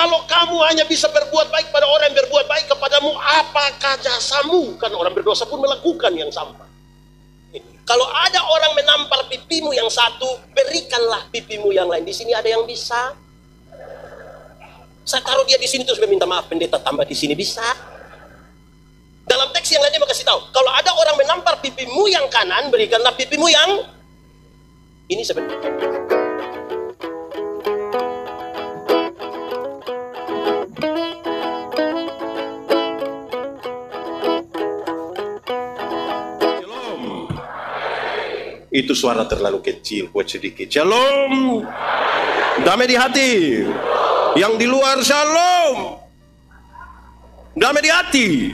Kalau kamu hanya bisa berbuat baik pada orang yang berbuat baik kepadamu, apakah jasamu? Kan orang berdosa pun melakukan yang sama. Kalau ada orang menampar pipimu yang satu, berikanlah pipimu yang lain. Di sini ada yang bisa. Saya taruh dia di sini terus minta maaf, pendeta tambah di sini, bisa. Dalam teks yang lainnya kasih tahu, kalau ada orang menampar pipimu yang kanan, berikanlah pipimu yang ini sebenarnya. Itu suara terlalu kecil, buat sedikit. Shalom. Damai di hati. Yang di luar shalom. Damai di hati.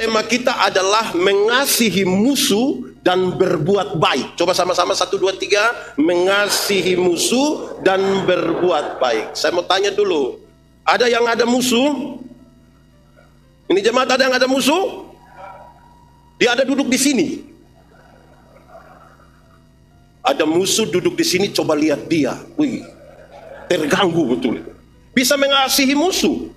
Tema kita adalah mengasihi musuh dan berbuat baik. Coba sama-sama 1, 2, 3. Mengasihi musuh dan berbuat baik. Saya mau tanya dulu. Ada yang ada musuh? Ini jemaat ada yang ada musuh? Dia ada duduk di sini. Ada musuh duduk di sini, coba lihat dia. Wih, terganggu betul. Bisa mengasihi musuh.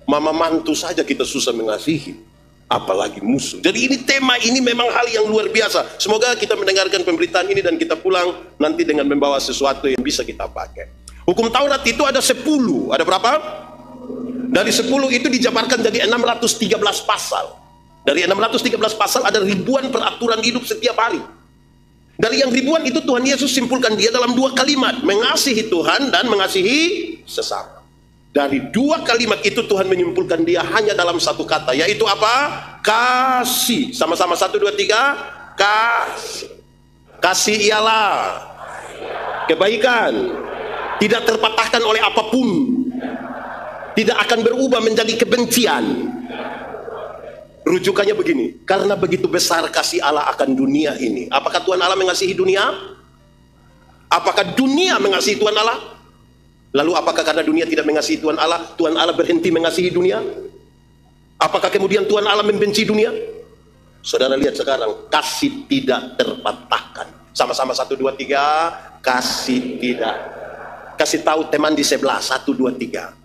Mama mantu saja kita susah mengasihi, apalagi musuh. Jadi ini tema ini memang hal yang luar biasa. Semoga kita mendengarkan pemberitaan ini dan kita pulang nanti dengan membawa sesuatu yang bisa kita pakai. Hukum Taurat itu ada 10. Ada berapa? Dari 10 itu dijabarkan jadi 613 pasal. Dari 613 pasal ada ribuan peraturan hidup setiap hari. Dari yang ribuan itu Tuhan Yesus simpulkan dia dalam 2 kalimat. Mengasihi Tuhan dan mengasihi sesama. Dari 2 kalimat itu Tuhan menyimpulkan dia hanya dalam 1 kata. Yaitu apa? Kasih. Sama-sama 1, 2, 3. Kasih. Kasih ialah kebaikan. Tidak terpatahkan oleh apapun. Tidak akan berubah menjadi kebencian. Rujukannya begini, karena begitu besar kasih Allah akan dunia ini. Apakah Tuhan Allah mengasihi dunia? Apakah dunia mengasihi Tuhan Allah? Lalu apakah karena dunia tidak mengasihi Tuhan Allah berhenti mengasihi dunia? Apakah kemudian Tuhan Allah membenci dunia? Saudara lihat sekarang, kasih tidak terpatahkan. Sama-sama 1, 2, 3. Kasih tidak. Kasih tahu teman di sebelah, 1, 2, 3.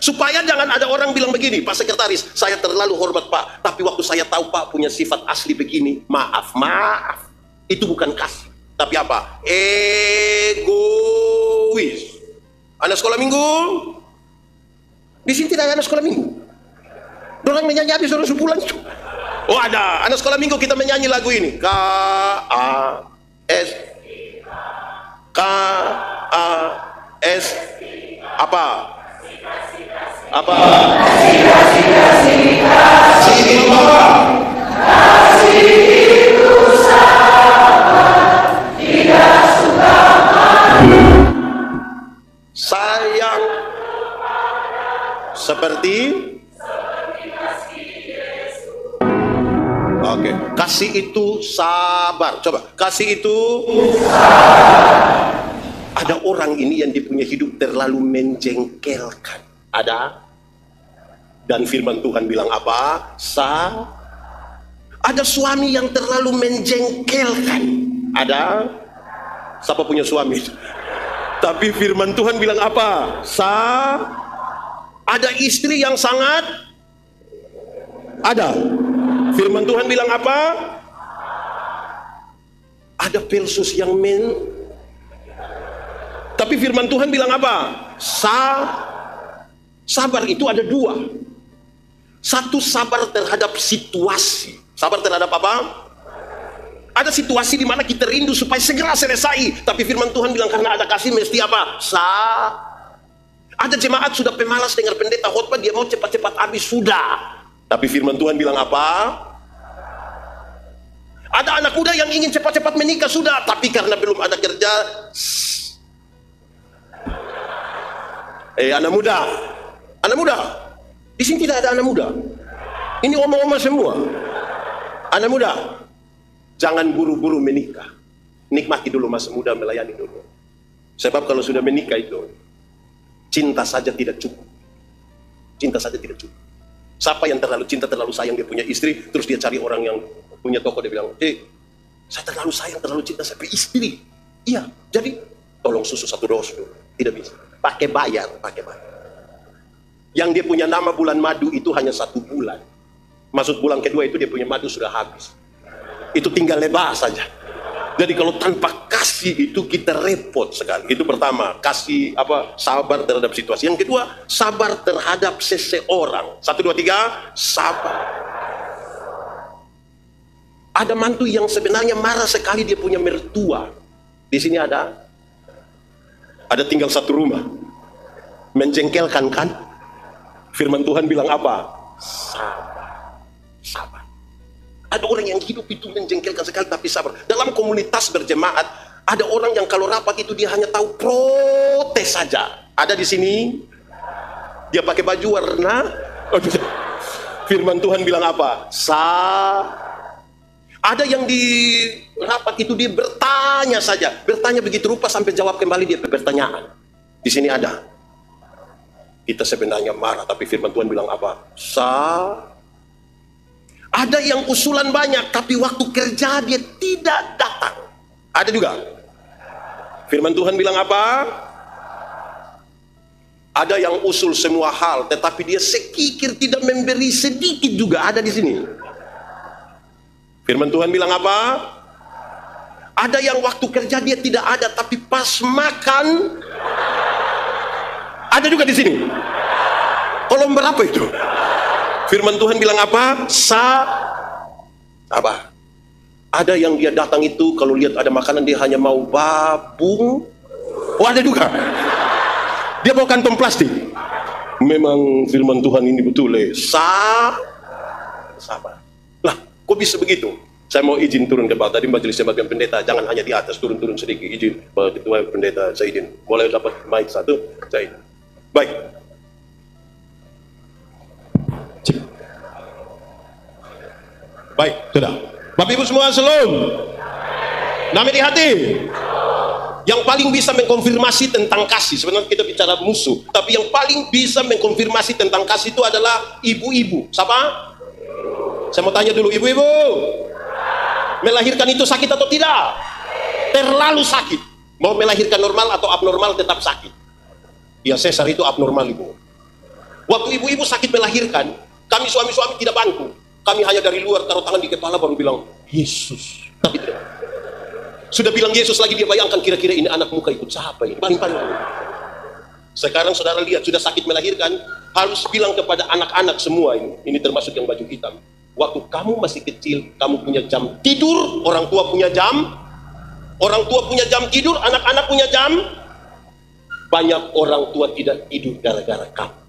Supaya jangan ada orang bilang begini, Pak Sekretaris, saya terlalu hormat Pak, tapi waktu saya tahu Pak punya sifat asli begini, maaf. Itu bukan kasih, tapi apa? Egois. Anak sekolah minggu? Di sini tidak ada anak sekolah minggu. Dorang menyanyi habis orang sebulan itu. Oh ada, anak sekolah minggu kita menyanyi lagu ini. K-A-S K-A-S apa? Apa? Kasih itu sahabat, tidak suka malu. Sayang seperti kasih Yesus. Oke, kasih itu sabar. Coba, kasih itu sabar. Ada orang ini yang dia punya hidup terlalu menjengkelkan. Ada. Dan firman Tuhan bilang apa? Ada suami yang terlalu menjengkelkan. Ada. Siapa punya suami? Tapi firman Tuhan bilang apa? Ada istri yang sangat. Ada. Firman Tuhan bilang apa? Ada Persus yang tapi firman Tuhan bilang apa? Sabar itu ada 2. Satu, sabar terhadap situasi. Sabar terhadap apa? Ada situasi di mana kita rindu supaya segera selesai, tapi firman Tuhan bilang karena ada kasih mesti apa? Ada jemaat sudah pemalas dengar pendeta khotbah, dia mau cepat-cepat habis sudah. Tapi firman Tuhan bilang apa? Ada anak muda yang ingin cepat-cepat menikah sudah, tapi karena belum ada kerja. Anak muda. Di sini tidak ada anak muda. Ini omong-omong semua. Anak muda, jangan buru-buru menikah. Nikmati dulu masa muda, melayani dulu. Sebab kalau sudah menikah itu, cinta saja tidak cukup. Cinta saja tidak cukup. Siapa yang terlalu cinta, terlalu sayang, dia punya istri, terus dia cari orang yang punya toko, dia bilang, saya terlalu sayang, terlalu cinta sampai istri. Iya, jadi tolong susu 1 dos dulu. Tidak bisa. Pakai bayar. Yang dia punya nama bulan madu itu hanya 1 bulan. Masuk bulan kedua itu dia punya madu sudah habis. Itu tinggal lebah saja. Jadi kalau tanpa kasih itu kita repot sekali. Itu pertama, kasih sabar terhadap situasi. Yang kedua, sabar terhadap seseorang. 1, 2, 3, sabar. Ada mantu yang sebenarnya marah sekali dia punya mertua. Di sini ada tinggal 1 rumah. Menjengkelkan kan? Firman Tuhan bilang apa? Sabar. Ada orang yang hidup itu menjengkelkan sekali tapi sabar. Dalam komunitas berjemaat, ada orang yang kalau rapat itu dia hanya tahu protes saja. Ada di sini, dia pakai baju warna. Firman Tuhan bilang apa? Ada yang di rapat itu dia bertanya saja. Bertanya begitu rupa sampai jawab kembali dia pertanyaan. Di sini ada. Kita sebenarnya marah tapi firman Tuhan bilang apa? Ada yang usulan banyak, tapi waktu kerja dia tidak datang. Ada juga. Firman Tuhan bilang apa? Ada yang usul semua hal, tetapi dia sekikir tidak memberi sedikit juga. Ada di sini. Firman Tuhan bilang apa? Ada yang waktu kerja dia tidak ada, tapi pas makan ada juga di sini. Tolong berapa itu? Firman Tuhan bilang apa? Sabar. Ada yang dia datang itu kalau lihat ada makanan dia hanya mau babung. Oh ada juga. Dia bawa kantong plastik. Memang firman Tuhan ini betul sabar. Lah, kok bisa begitu? Saya mau izin turun ke bawah. Tadi majelis bagian pendeta jangan hanya di atas, turun sedikit. Izin Pak Ketua Pendeta, saya izin. Boleh dapat mic 1? Saya izin. Baik. Baik, sudah. Bapak Ibu semua shalom. Damai di hati. Yang paling bisa mengkonfirmasi tentang kasih, sebenarnya kita bicara musuh, tapi yang paling bisa mengkonfirmasi tentang kasih itu adalah ibu-ibu. Siapa? Saya mau tanya dulu, ibu-ibu. Melahirkan itu sakit atau tidak? Terlalu sakit. Mau melahirkan normal atau abnormal tetap sakit. Ya sesar itu abnormal ibu. Waktu ibu-ibu sakit melahirkan, kami suami-suami tidak bantu. Kami hanya dari luar taruh tangan di kepala baru bilang Yesus. Tapi tidak. Sudah bilang Yesus lagi dia bayangkan kira-kira ini anak muka ikut siapa ini. Paling-paling. Sekarang saudara lihat sudah sakit melahirkan harus bilang kepada anak-anak semua ini. Ini termasuk yang baju hitam. Waktu kamu masih kecil kamu punya jam tidur, orang tua punya jam. Orang tua punya jam tidur, anak-anak punya jam. Banyak orang tua tidak tidur gara-gara kamu.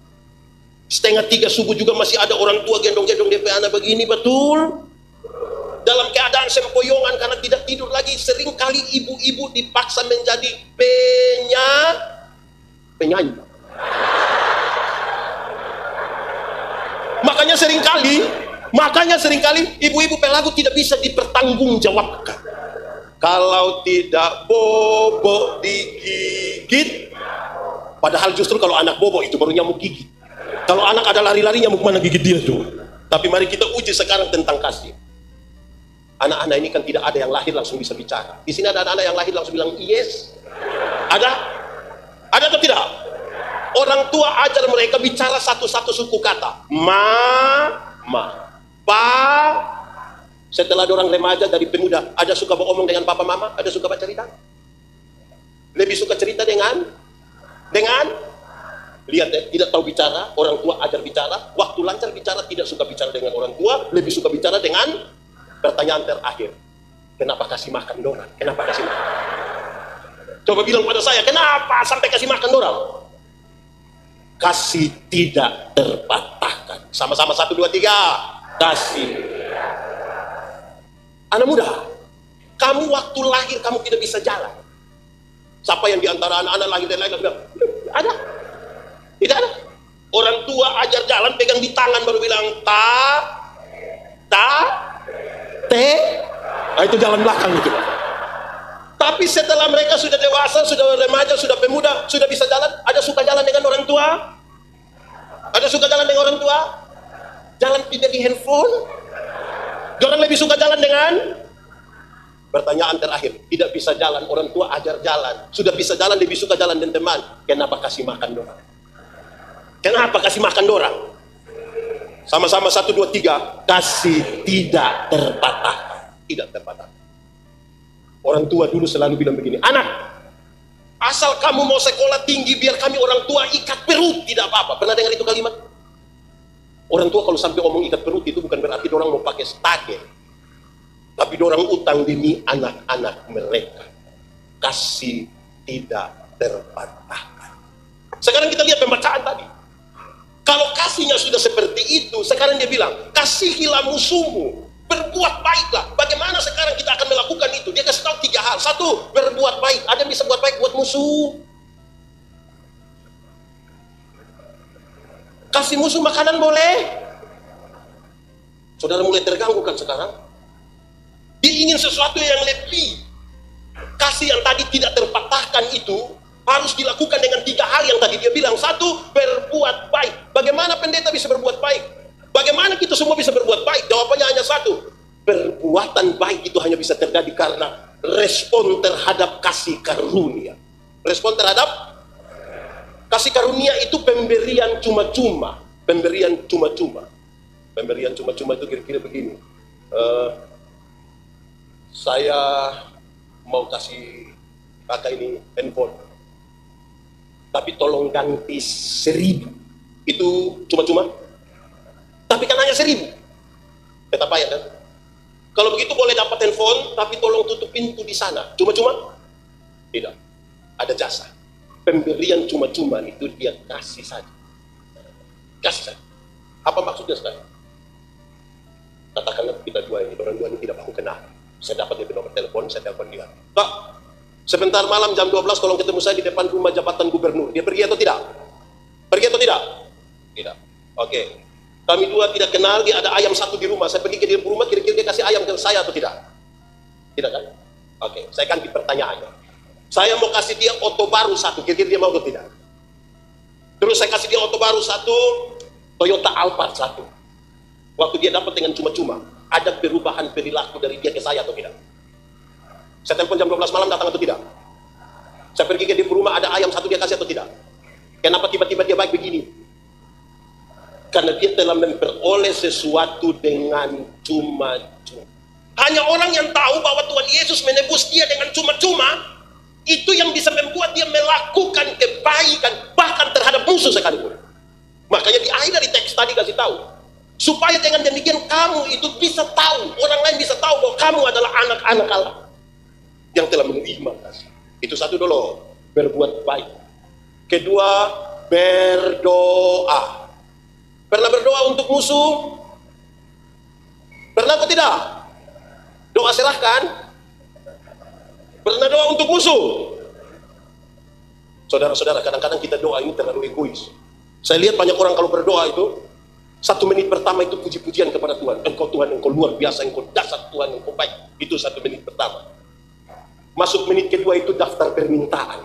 2:30 subuh juga masih ada orang tua gendong-gendong DP anak begini, betul? Dalam keadaan sempoyongan karena tidak tidur lagi. Seringkali ibu-ibu dipaksa menjadi penyanyi. Makanya seringkali ibu-ibu pelaku tidak bisa dipertanggungjawabkan. Kalau tidak bobo digigit, padahal justru kalau anak bobo itu baru nyamuk gigit. Kalau anak ada lari-lari nyamuk mana gigit dia tuh. Tapi mari kita uji sekarang tentang kasih. Anak-anak ini kan tidak ada yang lahir langsung bisa bicara. Di sini ada anak-anak yang lahir langsung bilang yes. Ada? Ada atau tidak? Orang tua ajar mereka bicara satu-satu suku kata. Ma, pa. Setelah orang remaja dari pemuda, ada suka beromong dengan papa mama, ada suka baca cerita. Lebih suka cerita dengan lihat ya, tidak tahu bicara, orang tua ajar bicara, waktu lancar bicara, tidak suka bicara dengan orang tua, lebih suka bicara dengan pertanyaan terakhir. Kenapa kasih makan dorang? Kenapa kasih makan? Coba bilang pada saya, kenapa sampai kasih makan dorang? Kasih tidak terpatahkan. Sama-sama 1, 2, 3. Kasih. Anak muda, kamu waktu lahir kamu tidak bisa jalan. Siapa yang diantara anak-anak lahir dan lahir bilang, ada? Tidak ada. Orang tua ajar jalan pegang di tangan baru bilang te. Nah, itu jalan belakang itu. Tapi setelah mereka sudah dewasa, sudah remaja, sudah pemuda, sudah bisa jalan, ada suka jalan dengan orang tua? Ada suka jalan dengan orang tua? Jalan tidak di handphone? Orang lebih suka jalan dengan Pertanyaan terakhir, tidak bisa jalan, orang tua ajar jalan. Sudah bisa jalan, lebih suka jalan dengan teman. Kenapa kasih makan dorang? Kenapa kasih makan dorang? Sama-sama 1, 2, 3. Kasih tidak terpatahkan. Tidak terpatahkan. Orang tua dulu selalu bilang begini, anak, asal kamu mau sekolah tinggi, biar kami orang tua ikat perut, tidak apa-apa. Pernah dengar itu kalimat? Orang tua kalau sampai ngomong ikat perut itu bukan berarti orang mau pakai stake. Tapi orang utang demi anak-anak mereka. Kasih tidak terpatahkan. Sekarang kita lihat pembacaan tadi. Kalau kasihnya sudah seperti itu, sekarang dia bilang, kasihilah musuhmu, berbuat baiklah. Bagaimana sekarang kita akan melakukan itu? Dia kasih tahu 3 hal. 1, berbuat baik. Ada yang bisa buat baik buat musuh. Kasih musuh makanan boleh. Saudara mulai terganggu kan sekarang? Dia ingin sesuatu yang lebih. Kasih yang tadi tidak terpatahkan itu harus dilakukan dengan 3 hal yang tadi dia bilang. 1, berbuat baik. Bagaimana pendeta bisa berbuat baik? Bagaimana kita semua bisa berbuat baik? Jawabannya hanya 1. Perbuatan baik itu hanya bisa terjadi karena respon terhadap kasih karunia. Respon terhadap kasih karunia itu pemberian cuma-cuma. Pemberian cuma-cuma. Pemberian cuma-cuma itu kira-kira begini. Saya mau kasih kakak ini handphone, tapi tolong ganti 1.000. Itu cuma-cuma, tapi kan hanya 1.000. Kata payah kan? Kalau begitu boleh dapat handphone, tapi tolong tutup pintu di sana. Cuma-cuma? Tidak. Ada jasa. Pemberian cuma-cuma itu dia kasih saja. Kasih saja. Apa maksudnya sekarang? Katakanlah kita dua ini, orang dua ini tidak mau kenal. Saya dapat dia nomor telepon, saya telepon dia. Pak, sebentar malam jam 12 tolong ketemu saya di depan rumah jabatan gubernur. Dia pergi atau tidak? Pergi atau tidak? Tidak. Oke. Kami dua tidak kenal, dia ada ayam 1 di rumah. Saya pergi ke dia rumah, kira-kira dia kasih ayam ke saya atau tidak? Tidak kan? Oke, saya ganti pertanyaannya. Saya mau kasih dia oto baru 1, kira-kira dia mau atau tidak? Terus saya kasih dia oto baru 1, Toyota Alphard 1. Waktu dia dapat dengan cuma-cuma, ada perubahan perilaku dari dia ke saya atau tidak? Saya telepon jam 12 malam, datang atau tidak? Saya pergi ke dia rumah, ada ayam 1 dia kasih atau tidak? Kenapa tiba-tiba dia baik begini? Karena dia telah memperoleh sesuatu dengan cuma-cuma. Hanya orang yang tahu bahwa Tuhan Yesus menebus dia dengan cuma-cuma, itu yang bisa membuat dia melakukan kebaikan bahkan terhadap musuh sekalipun. Makanya di akhir dari teks tadi kasih tahu, supaya dengan demikian kamu itu bisa tahu, orang lain bisa tahu bahwa kamu adalah anak-anak Allah yang telah menerima kasih. Itu 1 dulu, berbuat baik. Kedua, berdoa. Pernah berdoa untuk musuh? Pernah atau tidak? Doa serahkan. Pernah doa untuk musuh? Saudara-saudara, kadang-kadang kita doa ini terlalu egois. Saya lihat banyak orang kalau berdoa itu 1 menit pertama itu puji-pujian kepada Tuhan. Engkau Tuhan, engkau luar biasa, engkau dasar Tuhan, engkau baik. Itu 1 menit pertama. Masuk menit kedua itu daftar permintaan.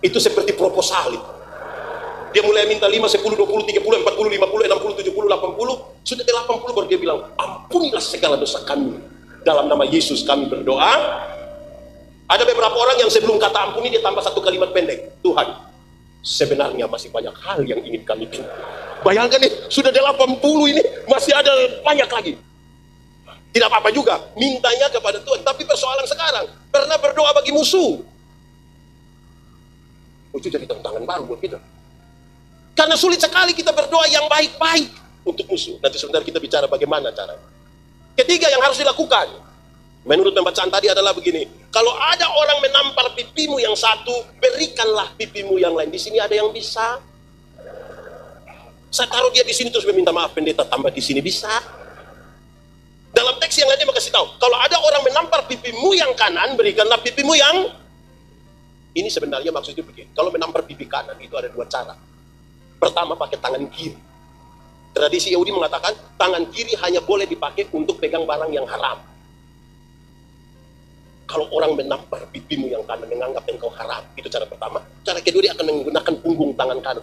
Itu seperti proposal itu. Dia mulai minta 5, 10, 20, 30, 40, 50, 60, 70, 80. Sudah 80 baru dia bilang, ampunilah segala dosa kami. Dalam nama Yesus kami berdoa. Ada beberapa orang yang sebelum kata ampuni dia tambah 1 kalimat pendek. Tuhan, sebenarnya masih banyak hal yang ingin kami minta. Bayangkan nih, sudah 80 ini masih ada banyak lagi. Tidak apa-apa juga, mintanya kepada Tuhan. Tapi persoalan sekarang, pernah berdoa bagi musuh. Itu jadi tantangan baru buat kita. Karena sulit sekali kita berdoa yang baik-baik untuk musuh. Nanti sebentar kita bicara bagaimana caranya. Ketiga yang harus dilakukan, menurut pembacaan tadi adalah begini. Kalau ada orang menampar pipimu yang 1, berikanlah pipimu yang lain. Di sini ada yang bisa. Saya taruh dia di sini terus meminta maaf, pendeta tambah di sini bisa. Dalam teks yang lain dia kasih tahu, kalau ada orang menampar pipimu yang kanan, berikanlah pipimu yang. Ini sebenarnya maksudnya begini. Kalau menampar pipi kanan itu ada 2 cara. Pertama pakai tangan kiri. Tradisi Yahudi mengatakan tangan kiri hanya boleh dipakai untuk pegang barang yang haram. Kalau orang menampar pipimu yang kanan menganggap engkau haram, itu cara pertama. Cara kedua dia akan menggunakan punggung tangan kanan.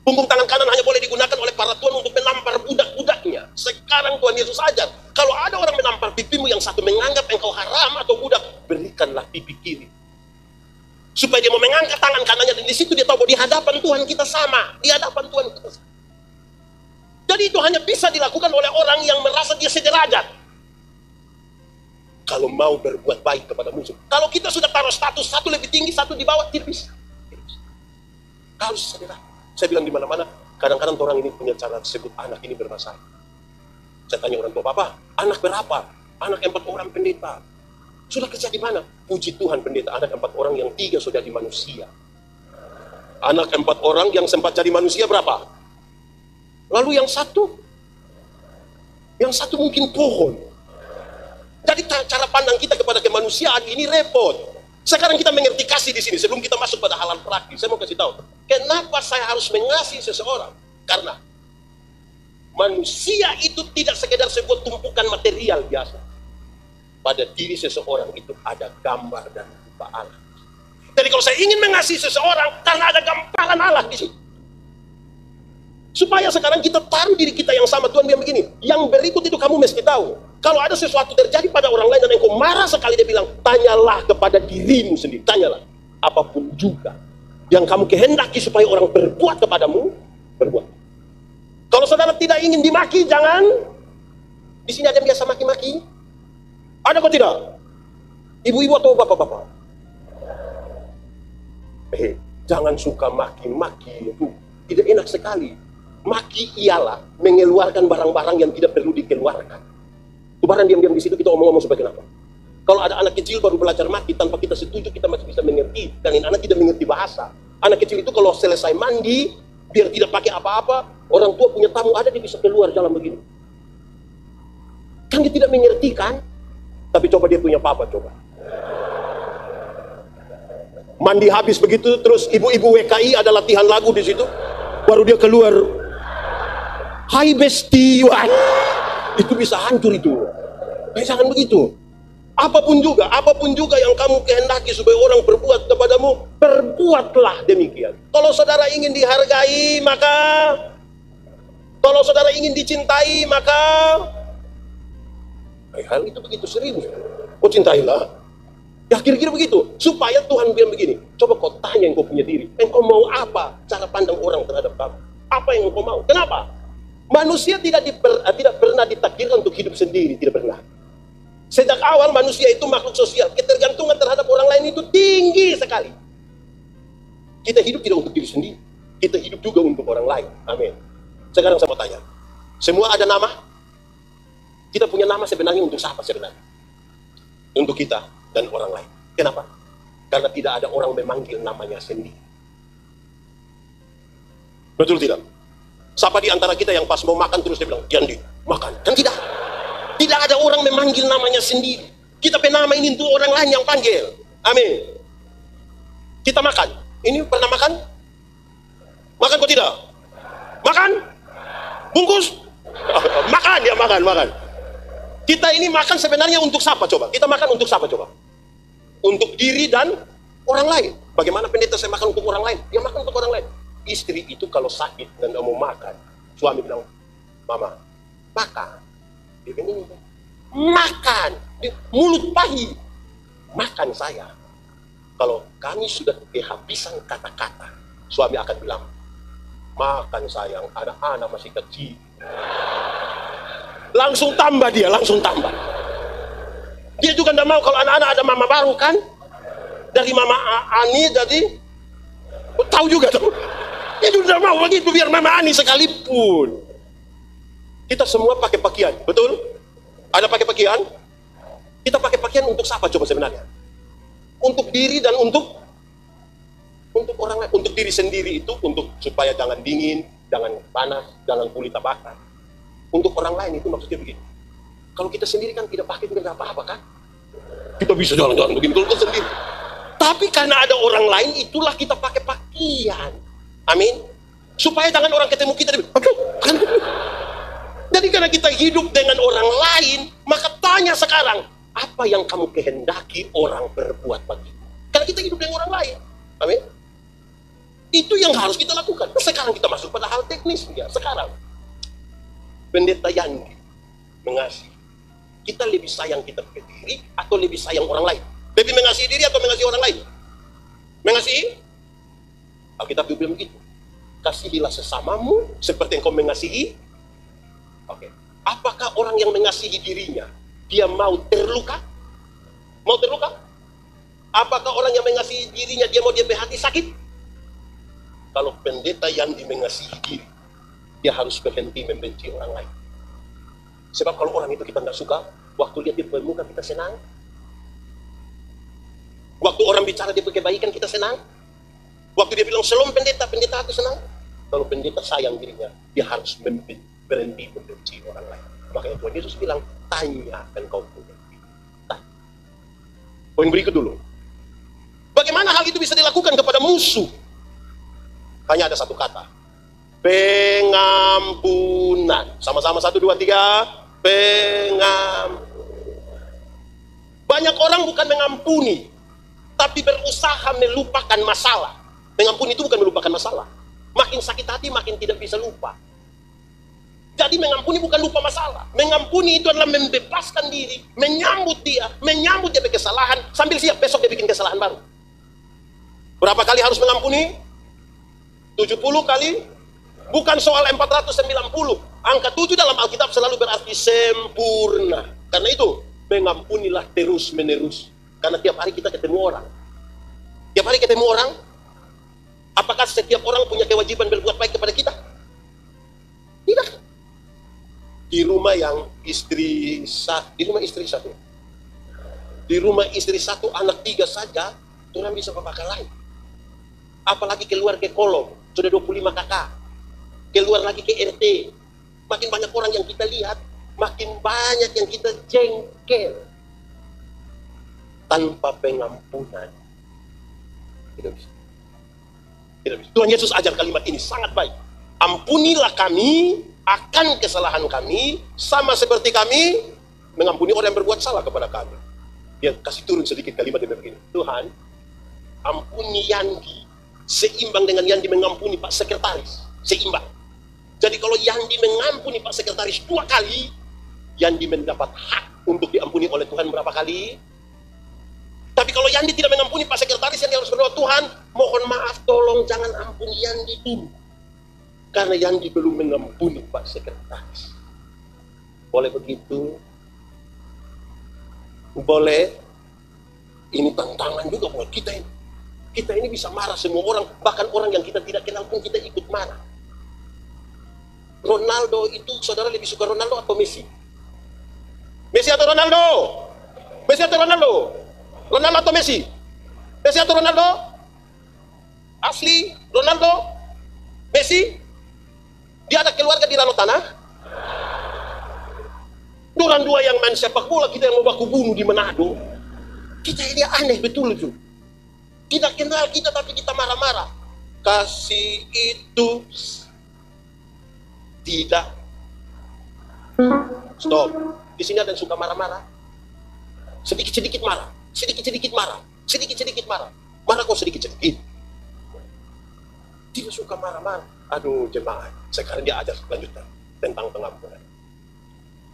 Punggung tangan kanan hanya boleh digunakan oleh para tuan untuk menampar budak-budaknya. Sekarang Tuhan Yesus ajar, Kalau ada orang menampar pipimu yang satu menganggap engkau haram atau budak, berikanlah pipi kiri. Supaya dia mau mengangkat tangan kanannya, dan di situ dia tahu bahwa di hadapan Tuhan kita sama. Di hadapan Tuhan kita sama. Jadi itu hanya bisa dilakukan oleh orang yang merasa dia sederajat. Kalau mau berbuat baik kepada musuh. Kalau kita sudah taruh status, satu lebih tinggi, satu di bawah, tidak bisa. Harus sederajat. Saya bilang di mana-mana, kadang-kadang orang ini punya cara sebut anak ini bermasalah. Saya tanya orang tua, Papa, anak berapa? Anak 4 orang pendeta. Sudah kerja di mana? Puji Tuhan pendeta, anak 4 orang yang 3 sudah di manusia. Anak 4 orang yang sempat jadi manusia berapa? Lalu yang satu mungkin pohon. Jadi cara pandang kita kepada kemanusiaan ini repot. Sekarang kita mengerti kasih di sini. Sebelum kita masuk pada hal praktis, saya mau kasih tahu, kenapa saya harus mengasihi seseorang? Karena manusia itu tidak sekedar sebuah tumpukan material biasa. Pada diri seseorang itu ada gambar dan rupa Allah. Jadi kalau saya ingin mengasihi seseorang, karena ada gambaran Allah di situ. Supaya sekarang kita taruh diri kita yang sama. Tuhan bilang begini, yang berikut itu kamu mesti tahu. Kalau ada sesuatu terjadi pada orang lain dan engkau marah sekali, dia bilang, tanyalah kepada dirimu sendiri. Tanyalah, apapun juga yang kamu kehendaki supaya orang berbuat kepadamu, berbuat. Kalau saudara tidak ingin dimaki, jangan. Di sini ada yang biasa maki-maki. Ada kok tidak? Ibu-ibu atau bapak-bapak? Jangan suka maki-maki. Itu tidak enak sekali. Maki ialah mengeluarkan barang-barang yang tidak perlu dikeluarkan. Itu barang diam-diam di situ kita ngomong-ngomong supaya kenapa? Kalau ada anak kecil baru belajar maki tanpa kita setuju, kita masih bisa mengerti. Dan anak tidak mengerti bahasa. Anak kecil itu kalau selesai mandi, biar tidak pakai apa-apa, orang tua punya tamu ada, dia bisa keluar jalan begini. Kan dia tidak mengerti kan? Tapi coba dia punya papa, coba. Mandi habis begitu, terus ibu-ibu WKI ada latihan lagu di situ, baru dia keluar. Hai besti, wah, itu bisa hancur itu. Jangan begitu. Apapun juga yang kamu kehendaki supaya orang berbuat kepadamu, berbuatlah demikian. Kalau saudara ingin dihargai, maka kalau saudara ingin dicintai, maka hal itu begitu serius. Oh, cintailah. Ya kira-kira begitu. Supaya Tuhan bilang begini, coba kau tanya yang kau punya diri. Engkau mau apa? Cara pandang orang terhadap kamu. Apa yang engkau mau? Kenapa? Manusia tidak pernah ditakdirkan untuk hidup sendiri. Tidak pernah. Sejak awal manusia itu makhluk sosial. Ketergantungan terhadap orang lain itu tinggi sekali. Kita hidup tidak untuk diri sendiri. Kita hidup juga untuk orang lain. Amin. Sekarang saya mau tanya. Semua ada nama? Kita punya nama sebenarnya untuk siapa sebenarnya? Untuk kita dan orang lain. Kenapa? Karena tidak ada orang memanggil namanya sendiri. Betul tidak? Siapa di antara kita yang pas mau makan terus dia bilang, Yandi, makan. Kan tidak. Tidak ada orang memanggil namanya sendiri. Kita nama ini untuk orang lain yang panggil. Amin. Kita makan. Ini pernah makan? Makan kok tidak? Makan? Bungkus? Makan ya, makan. Kita ini makan sebenarnya untuk siapa coba? Kita makan untuk siapa coba? Untuk diri dan orang lain. Bagaimana pendeta saya makan untuk orang lain? Dia makan untuk orang lain. Istri itu kalau sakit dan mau makan, suami bilang, Mama, makan. Dia bilang ini, makan. Mulut pahit. Makan saya. Kalau kami sudah kehabisan kata-kata, suami akan bilang, makan sayang, anak-anak masih kecil. Langsung tambah dia, langsung tambah. Dia juga tidak mau kalau anak-anak ada mama baru kan? Dari mama Ani, jadi tahu juga tuh. Dia juga tidak mau begitu biar mama Ani sekalipun. Kita semua pakai pakaian, betul? Ada pakai pakaian? Kita pakai pakaian untuk siapa coba sebenarnya? Untuk diri dan untuk orang lain. Untuk diri sendiri itu untuk supaya jangan dingin, jangan panas, jangan kulit bakar. Untuk orang lain itu maksudnya begini. Kalau kita sendiri kan tidak pakai juga nggak apa-apa kan? Kita bisa jalan-jalan begini kalau kita sendiri. Tapi karena ada orang lain, itulah kita pakai pakaian. Amin. Supaya jangan orang ketemu kita. Jadi karena kita hidup dengan orang lain, maka tanya sekarang, apa yang kamu kehendaki orang berbuat bagimu? Karena kita hidup dengan orang lain. Amin. Itu yang harus kita lakukan. Nah, sekarang kita masuk pada hal teknis ya. Sekarang Pendeta Yandi mengasihi. Kita lebih sayang kita punya diri atau lebih sayang orang lain? Lebih mengasihi diri atau mengasihi orang lain? Mengasihi? Alkitab bilang begitu. Kasihilah sesamamu seperti yang kau mengasihi. Oke. Apakah orang yang mengasihi dirinya, dia mau terluka? Mau terluka? Apakah orang yang mengasihi dirinya, dia mau dia berhati sakit? Kalau pendeta yang mengasihi diri, dia harus berhenti membenci orang lain. Sebab kalau orang itu kita nggak suka, waktu lihat dia bermuka kita senang. Waktu orang bicara dia berkebaikan kita senang. Waktu dia bilang shalom pendeta, pendeta aku senang. Kalau pendeta sayang dirinya, dia harus berhenti membenci orang lain. Makanya Tuhan Yesus bilang, tanya dan kau punya. Poin berikut dulu. Bagaimana hal itu bisa dilakukan kepada musuh? Hanya ada satu kata. Pengampunan. Sama-sama 1, 2, 3. Pengampunan. Banyak orang bukan mengampuni, tapi berusaha melupakan masalah. Mengampuni itu bukan melupakan masalah. Makin sakit hati, makin tidak bisa lupa. Jadi mengampuni bukan lupa masalah. Mengampuni itu adalah membebaskan diri, menyambut dia kesalahan, sambil siap besok dia bikin kesalahan baru. Berapa kali harus mengampuni? 70 kali? Bukan soal 490. Angka 7 dalam Alkitab selalu berarti sempurna. Karena itu, mengampunilah terus menerus. Karena tiap hari kita ketemu orang. Tiap hari ketemu orang. Apakah setiap orang punya kewajiban berbuat baik kepada kita? Tidak. Di rumah istri satu. Di rumah istri satu, anak 3 saja, orang bisa bapak lain. Apalagi keluar ke kolom, sudah 25 kakak. Keluar lagi ke RT. Makin banyak orang yang kita lihat, makin banyak yang kita jengkel. Tanpa pengampunan, tidak bisa. Tidak bisa. Tuhan Yesus ajar kalimat ini sangat baik. Ampunilah kami akan kesalahan kami, sama seperti kami mengampuni orang yang berbuat salah kepada kami. Dia kasih turun sedikit kalimat yang begini. Tuhan, ampuni Yandi seimbang dengan Yandi mengampuni Pak Sekretaris. Seimbang. Jadi kalau Yandi mengampuni Pak Sekretaris 2 kali, Yandi mendapat hak untuk diampuni oleh Tuhan berapa kali? Tapi kalau Yandi tidak mengampuni Pak Sekretaris, Yandi harus berdoa, Tuhan, mohon maaf, tolong jangan ampuni Yandi dulu. Karena Yandi belum mengampuni Pak Sekretaris. Boleh begitu? Boleh. Ini tantangan juga buat kita ini. Kita ini bisa marah semua orang, bahkan orang yang kita tidak kenal pun kita ikut marah. Ronaldo itu, saudara lebih suka Ronaldo atau Messi? Messi atau Ronaldo? Messi atau Ronaldo? Ronaldo atau Messi? Messi atau Ronaldo? Asli Ronaldo? Messi? Dia ada keluarga di Danau Tanah? Orang 2 yang main sepak bola, kita yang mau baku bunuh di Manado. Kita ini aneh betul itu. Tidak kenal kita tapi kita marah-marah. Kasih itu tidak. Stop. Di sini ada yang suka marah-marah. Sedikit-sedikit marah. Sedikit-sedikit marah. Sedikit-sedikit marah. Marah kok sedikit-sedikit. Tidak suka marah-marah. Aduh jemaat. Sekarang dia ajar lanjutan tentang pengampunan.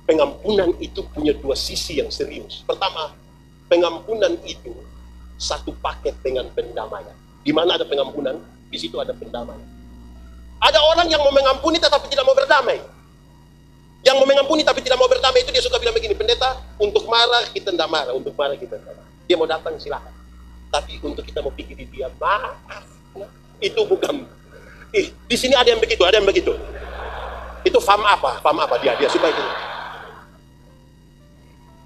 Pengampunan itu punya 2 sisi yang serius. Pertama, pengampunan itu satu paket dengan pendamaian. Di mana ada pengampunan, di situ ada pendamaian. Ada orang yang mau mengampuni tetapi tidak mau berdamai. Yang mau mengampuni tapi tidak mau berdamai itu dia suka bilang begini, pendeta, untuk marah kita tidak marah, untuk marah kita tidak marah. Dia mau datang silakan. Tapi untuk kita mau pikir dia maaf, itu bukan. Di sini ada yang begitu, ada yang begitu. Itu faham apa dia suka itu.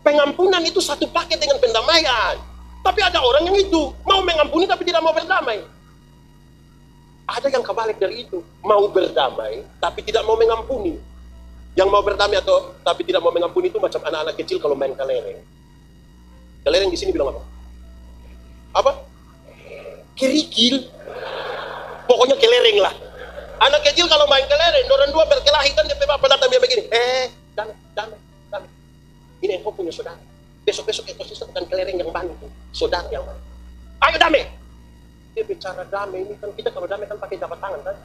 Pengampunan itu satu paket dengan pendamaian. Tapi ada orang yang itu mau mengampuni tapi tidak mau berdamai. Ada yang kebalik dari itu, mau berdamai tapi tidak mau mengampuni. Yang mau berdamai atau tapi tidak mau mengampuni itu macam anak-anak kecil kalau main kelereng. Kelereng di sini bilang apa? Apa? Kerikil. Pokoknya kelereng lah. Anak kecil kalau main kelereng, orang 2 berkelahi kan dia datang dia begini. Damai. Ini engkau punya saudara. Besok-besok itu bukan kelereng yang bantu, saudara yang bantu. Ayo damai. Dia bicara damai ini kan kita kalau damai kan pakai jabat tangan kan.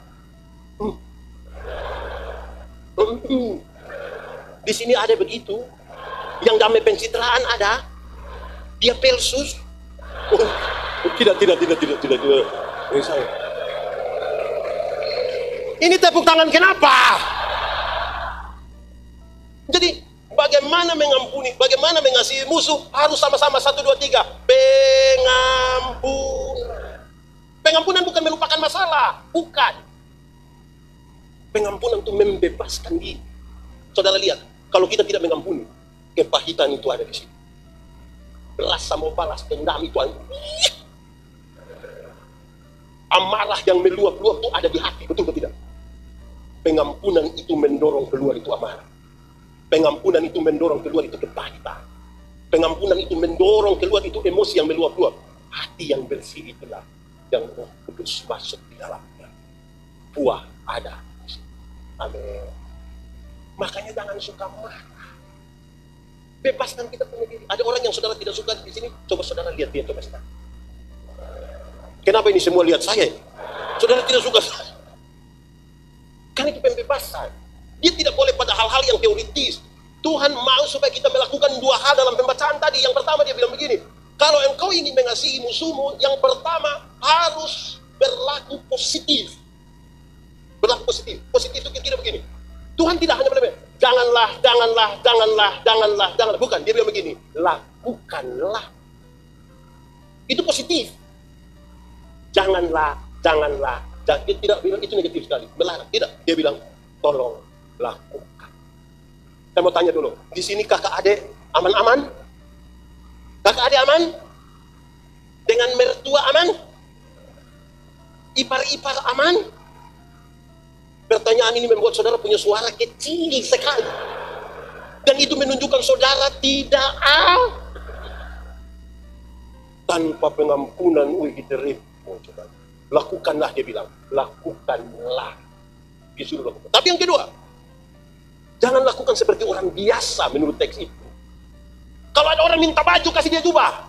Di sini ada begitu. Yang damai pencitraan ada. Dia Persus. Oh, tidak. Ini saya. Ini tepuk tangan kenapa? Jadi bagaimana mengampuni, bagaimana mengasihi musuh, harus sama-sama 1, 2, 3. Pengampunan. Pengampunan bukan melupakan masalah, bukan. Pengampunan itu membebaskan diri. Saudara lihat, kalau kita tidak mengampuni, kepahitan itu ada di sini. Belas sama balas dendam itu ada. Amarah yang meluap-luap itu ada di hati, betul atau tidak? Pengampunan itu mendorong keluar itu amarah. Pengampunan itu mendorong keluar itu kepahitan. Pengampunan itu mendorong keluar itu emosi yang meluap-luap. Hati yang bersih itulah yang Roh Kudus masuk di dalamnya. Buah ada. Amin. Makanya jangan suka marah. Bebaskan kita punya diri. Ada orang yang saudara tidak suka di sini. Coba saudara lihat dia, coba saudara. Kenapa ini semua lihat saya? Saudara tidak suka saya. Kan itu pembebasan. Dia tidak boleh pada hal-hal yang teoritis. Tuhan mau supaya kita melakukan 2 hal dalam pembacaan tadi. Yang pertama dia bilang begini, kalau engkau ingin mengasihi musuhmu, yang pertama harus berlaku positif. Berlaku positif. Positif itu kira-kira begini. Tuhan tidak hanya bilang, janganlah. Bukan, dia bilang begini, lakukanlah. Itu positif. Janganlah. Dia tidak bilang itu negatif sekali, melarang. Tidak, dia bilang tolong lakukan. Saya mau tanya dulu, di sini kakak adik aman-aman? Kakak adik aman? Dengan mertua aman? Ipar-ipar aman? Pertanyaan ini membuat saudara punya suara kecil sekali. Dan itu menunjukkan saudara tidak tanpa pengampunan, kita repot. Lakukanlah, dia bilang. Lakukanlah. Disuruh lakukan. Tapi yang kedua, jangan lakukan seperti orang biasa menurut teks itu. Kalau ada orang minta baju, kasih dia jubah.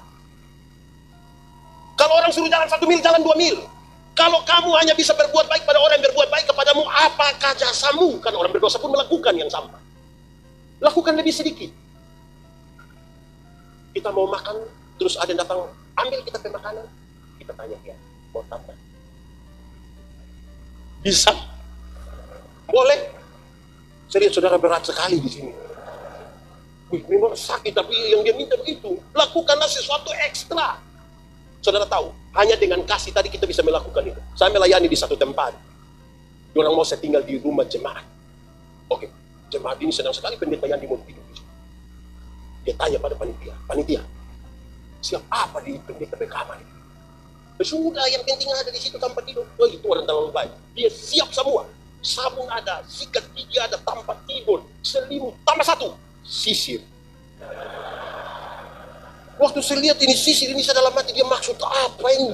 Kalau orang suruh jalan 1 mil, jalan 2 mil. Kalau kamu hanya bisa berbuat baik pada orang yang berbuat baik kepadamu, apakah jasamu? Kan orang berdosa pun melakukan yang sama. Lakukan lebih sedikit. Kita mau makan, terus ada yang datang, ambil kita makanan. Kita tanya dia, mau tambah? Bisa? Boleh? Serius, saudara berat sekali di sini. Memang sakit, tapi yang dia minta begitu. Lakukanlah sesuatu ekstra. Saudara tahu, hanya dengan kasih tadi kita bisa melakukan itu. Saya melayani di satu tempat. Orang mau saya tinggal di rumah jemaat. Oke, jemaat ini senang sekali pendeta yang mau tidur di situ. Dia tanya pada panitia, siap apa di pendeta kamar ini? Sudah, yang penting ada di situ tempat tidur. Oh, itu orang terlalu baik. Dia siap semua. Sabun ada, sikat gigi ada, tempat tidur, selimut, tambah 1, sisir. Waktu saya lihat ini sisir, ini saya dalam hati, dia maksud apa ini?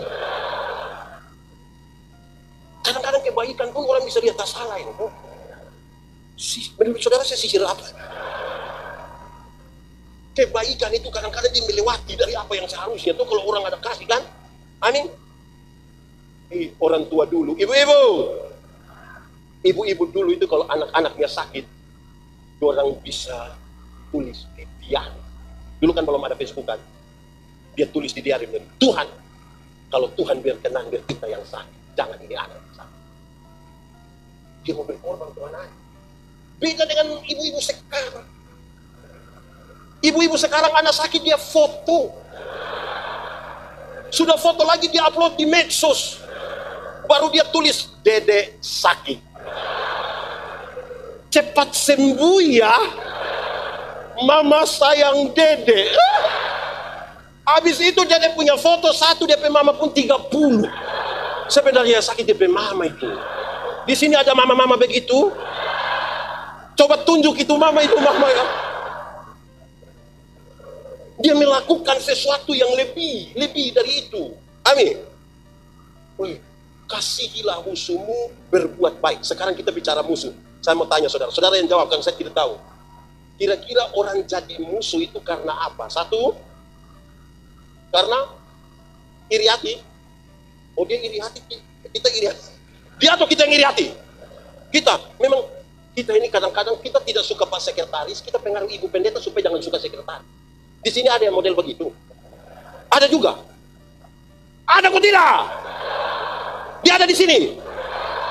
Kadang-kadang kebaikan pun orang bisa lihat tak salah ini. Menurut saudara saya sisir apa? Kebaikan itu kadang-kadang dia melewati dari apa yang seharusnya. Itu kalau orang ada kasih kan? Amin. Orang tua dulu, ibu-ibu dulu itu kalau anak-anaknya sakit, orang bisa tulis di diari. Dulu kan belum ada Facebook kan, dia tulis di diari, Tuhan, kalau Tuhan biar tenang, biar kita yang sakit, jangan ini anak yang sakit. Dia mau berkorban untuk anak. Beda dengan ibu-ibu sekarang. Ibu-ibu sekarang anak sakit dia foto. Sudah foto lagi dia upload di medsos. Baru dia tulis, Dede sakit. Cepat sembuh ya. Mama sayang Dede. Habis itu Dede punya foto 1, DP mama pun 30. Sebenarnya sakit DP mama itu. Di sini ada mama-mama begitu. Coba tunjuk itu mama ya. Dia melakukan sesuatu yang lebih dari itu. Amin. Kasihilah musuhmu, berbuat baik. Sekarang kita bicara musuh. Saya mau tanya saudara yang jawab, kan saya tidak tahu. Kira-kira orang jadi musuh itu karena apa? 1, karena iri hati. Dia iri hati, kita iri hati. Dia atau kita yang iri hati? Kita. Memang Kita ini kadang-kadang kita tidak suka Pak Sekretaris, kita pengaruh Ibu Pendeta supaya jangan suka sekretaris. Di sini ada yang model begitu. Ada juga. Ada kok tidak? Dia ada di sini.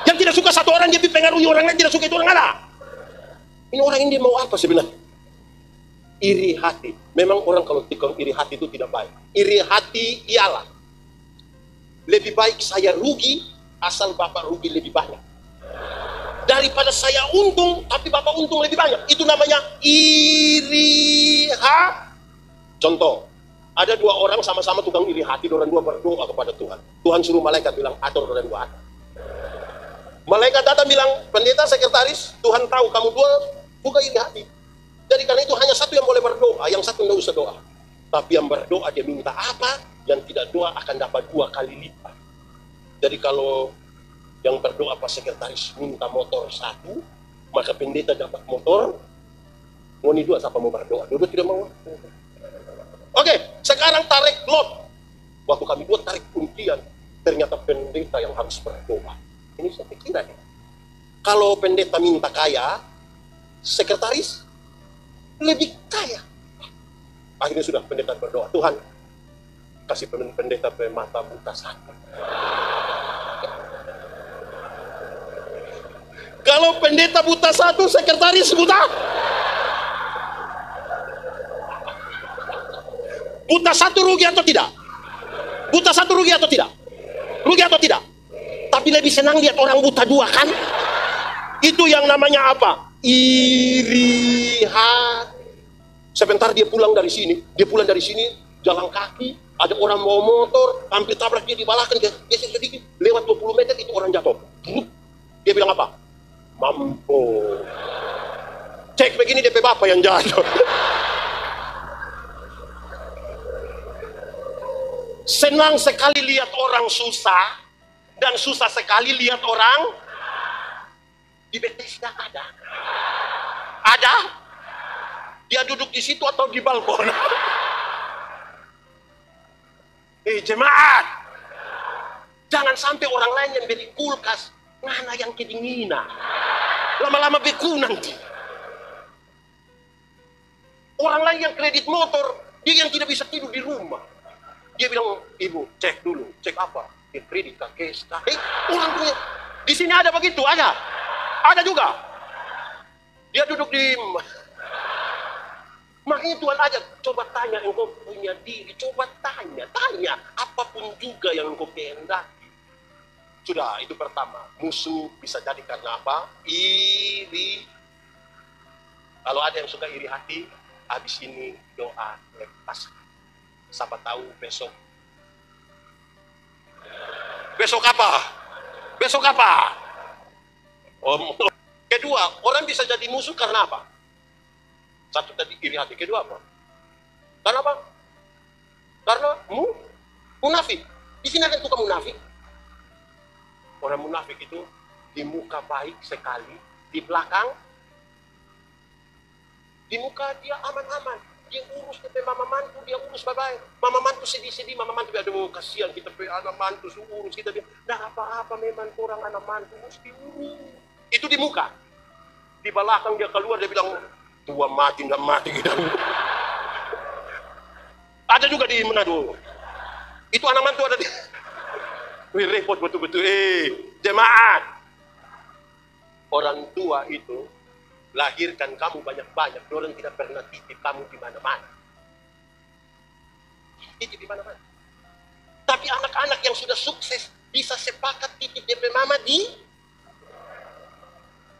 Yang tidak suka satu orang, dia pengaruhi orang lain tidak suka itu orang ada. Ini orang ini mau apa sebenarnya? Iri hati. Memang orang kalau tikam iri hati itu tidak baik. Iri hati ialah lebih baik saya rugi asal Bapak rugi lebih banyak daripada saya untung tapi Bapak untung lebih banyak. Itu namanya iri hati. Contoh, ada dua orang sama-sama tukang iri hati, orang dua berdoa kepada Tuhan. Tuhan suruh malaikat bilang, atur orang dua atur. Malaikat datang bilang, pendeta, sekretaris, Tuhan tahu kamu dua juga iri hati. Jadi karena itu hanya satu yang boleh berdoa, yang satu tidak usah doa. Tapi yang berdoa dia minta apa, yang tidak doa akan dapat 2 kali lipat. Jadi kalau yang berdoa Pak Sekretaris minta motor 1, maka pendeta dapat motor. Ngoni 2 siapa mau berdoa? Dua tidak mau. Oke, sekarang tarik lot. Waktu kami 2 tarik undian, ternyata pendeta yang harus berdoa. Ini saya pikir ya. Kalau pendeta minta kaya, sekretaris lebih kaya. Akhirnya sudah pendeta berdoa, Tuhan kasih pendeta mata buta 1. Kalau pendeta buta 1, sekretaris buta. Buta 1 rugi atau tidak? Buta 1 rugi atau tidak? Rugi atau tidak? Tapi lebih senang lihat orang buta 2 kan? Itu yang namanya apa? Iri hati. Sebentar dia pulang dari sini, jalan kaki, ada orang mau motor, hampir tabrak dia di belakang, geser sedikit, lewat 20 meter itu orang jatuh. Dia bilang apa? Mampu. Cek begini DP Bapak yang jatuh. Senang sekali lihat orang susah, dan susah sekali lihat orang di Bethesda ada. Ada? Dia duduk di situ atau di balkon? Jemaat, jangan sampai orang lain yang beli kulkas, ngana yang kedinginan, lama-lama beku nanti. Orang lain yang kredit motor, dia yang tidak bisa tidur di rumah. Dia bilang, ibu cek dulu, cek apa? Dia kredit kah, cash kah? Orang punya. Di sini ada begitu, ada juga. Dia duduk di. Makanya Tuhan aja, coba tanya engkau punya diri, coba tanya apapun juga yang engkau kehendaki. Sudah, itu pertama. Musuh bisa jadi karena apa? Iri. Kalau ada yang suka iri hati, habis ini doa lepas. Siapa tahu besok. Besok apa? Besok apa? Kedua, orang bisa jadi musuh karena apa? Satu tadi iri hati, kedua apa? Karena apa? Karena munafik. Di sini ada yang suka munafik. Orang munafik itu di muka baik sekali, di belakang, di muka dia aman-aman. Dia urus ke mama mantu, dia urus baik-baik. Mama mantu sedih-sedih, mama mantu aduh kasihan kita pe anak mantu urus kita dia. Nah apa-apa memang kurang anak mantu mesti urus. Itu di muka. Di belakang dia keluar dia bilang tua mati nggak mati gitu. Ada juga di Manado. Itu anak mantu ada di. Wih repot betul-betul. Jemaat. Orang tua itu lahirkan kamu banyak-banyak, orang tidak pernah titip kamu di mana-mana. Titip di mana-mana. Tapi anak-anak yang sudah sukses bisa sepakat titip DP mama di.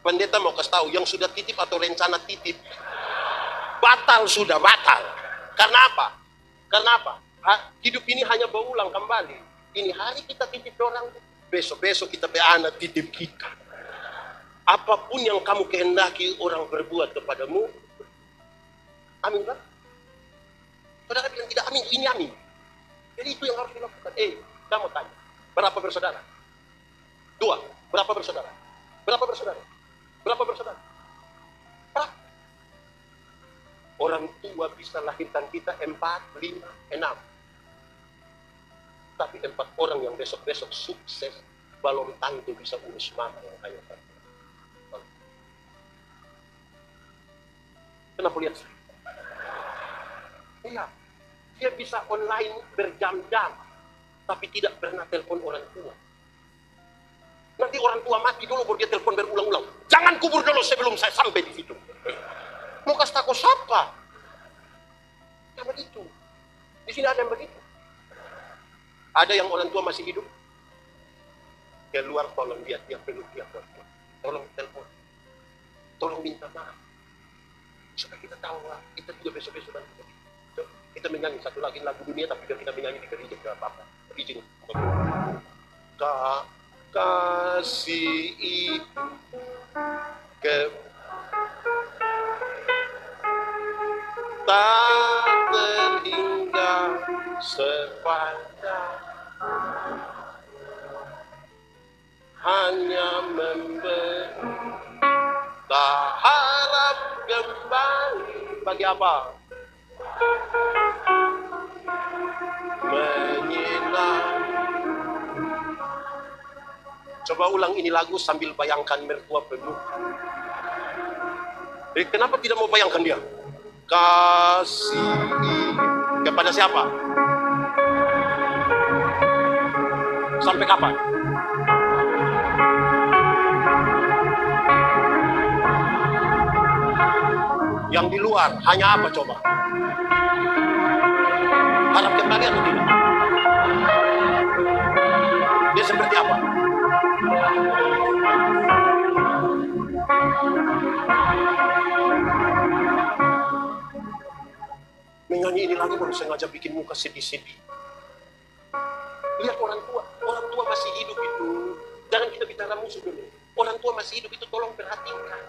Pendeta mau kasih tahu, yang sudah titip atau rencana titip batal, sudah batal. Karena apa? Karena apa? Hidup ini hanya berulang kembali. Ini hari kita titip orang, besok-besok kita be anak titip kita. Apapun yang kamu kehendaki orang berbuat kepadamu, amin kan? Saudara bilang tidak amin, ini amin. Jadi itu yang harus dilakukan. Saya mau tanya, berapa bersaudara? 2. Berapa bersaudara? Berapa bersaudara? Berapa bersaudara? Orang tua bisa lahirkan kita 4, 5, 6. Tapi 4 orang yang besok-besok sukses, belum tentu bisa urus mama yang kayak pernah lihat saya. Iya, dia bisa online berjam-jam, tapi tidak pernah telepon orang tua. Nanti orang tua mati dulu baru dia telepon berulang-ulang. Jangan kubur dulu sebelum saya sampai di situ. Mau kasih tahu siapa? Yang begitu. Di sini ada yang begitu. Ada yang orang tua masih hidup. Keluar tolong dia peluk dia. Tolong telepon. Tolong minta maaf. Supaya kita tahu lah, kita juga besok-besok nanti. Kita menyanyi satu lagi lagu dunia, tapi biar kita menyanyi di gereja ke apa-apa. Izin. Kasih ibu ke tak terhingga sepanjang hanya memberi tak harap kembali bagi apa? Menyinar. Coba ulang ini lagu sambil bayangkan mertua penuh. Kenapa tidak mau bayangkan dia? Kasih kepada siapa? Sampai kapan? Yang di luar hanya apa coba? Harap kembali atau tidak? Dia seperti apa? Menyanyi ini lagi baru sengaja bikin muka sedih-sedih. Lihat orang tua masih hidup itu. Jangan kita bicara musuh dulu. Orang tua masih hidup itu tolong perhatikan.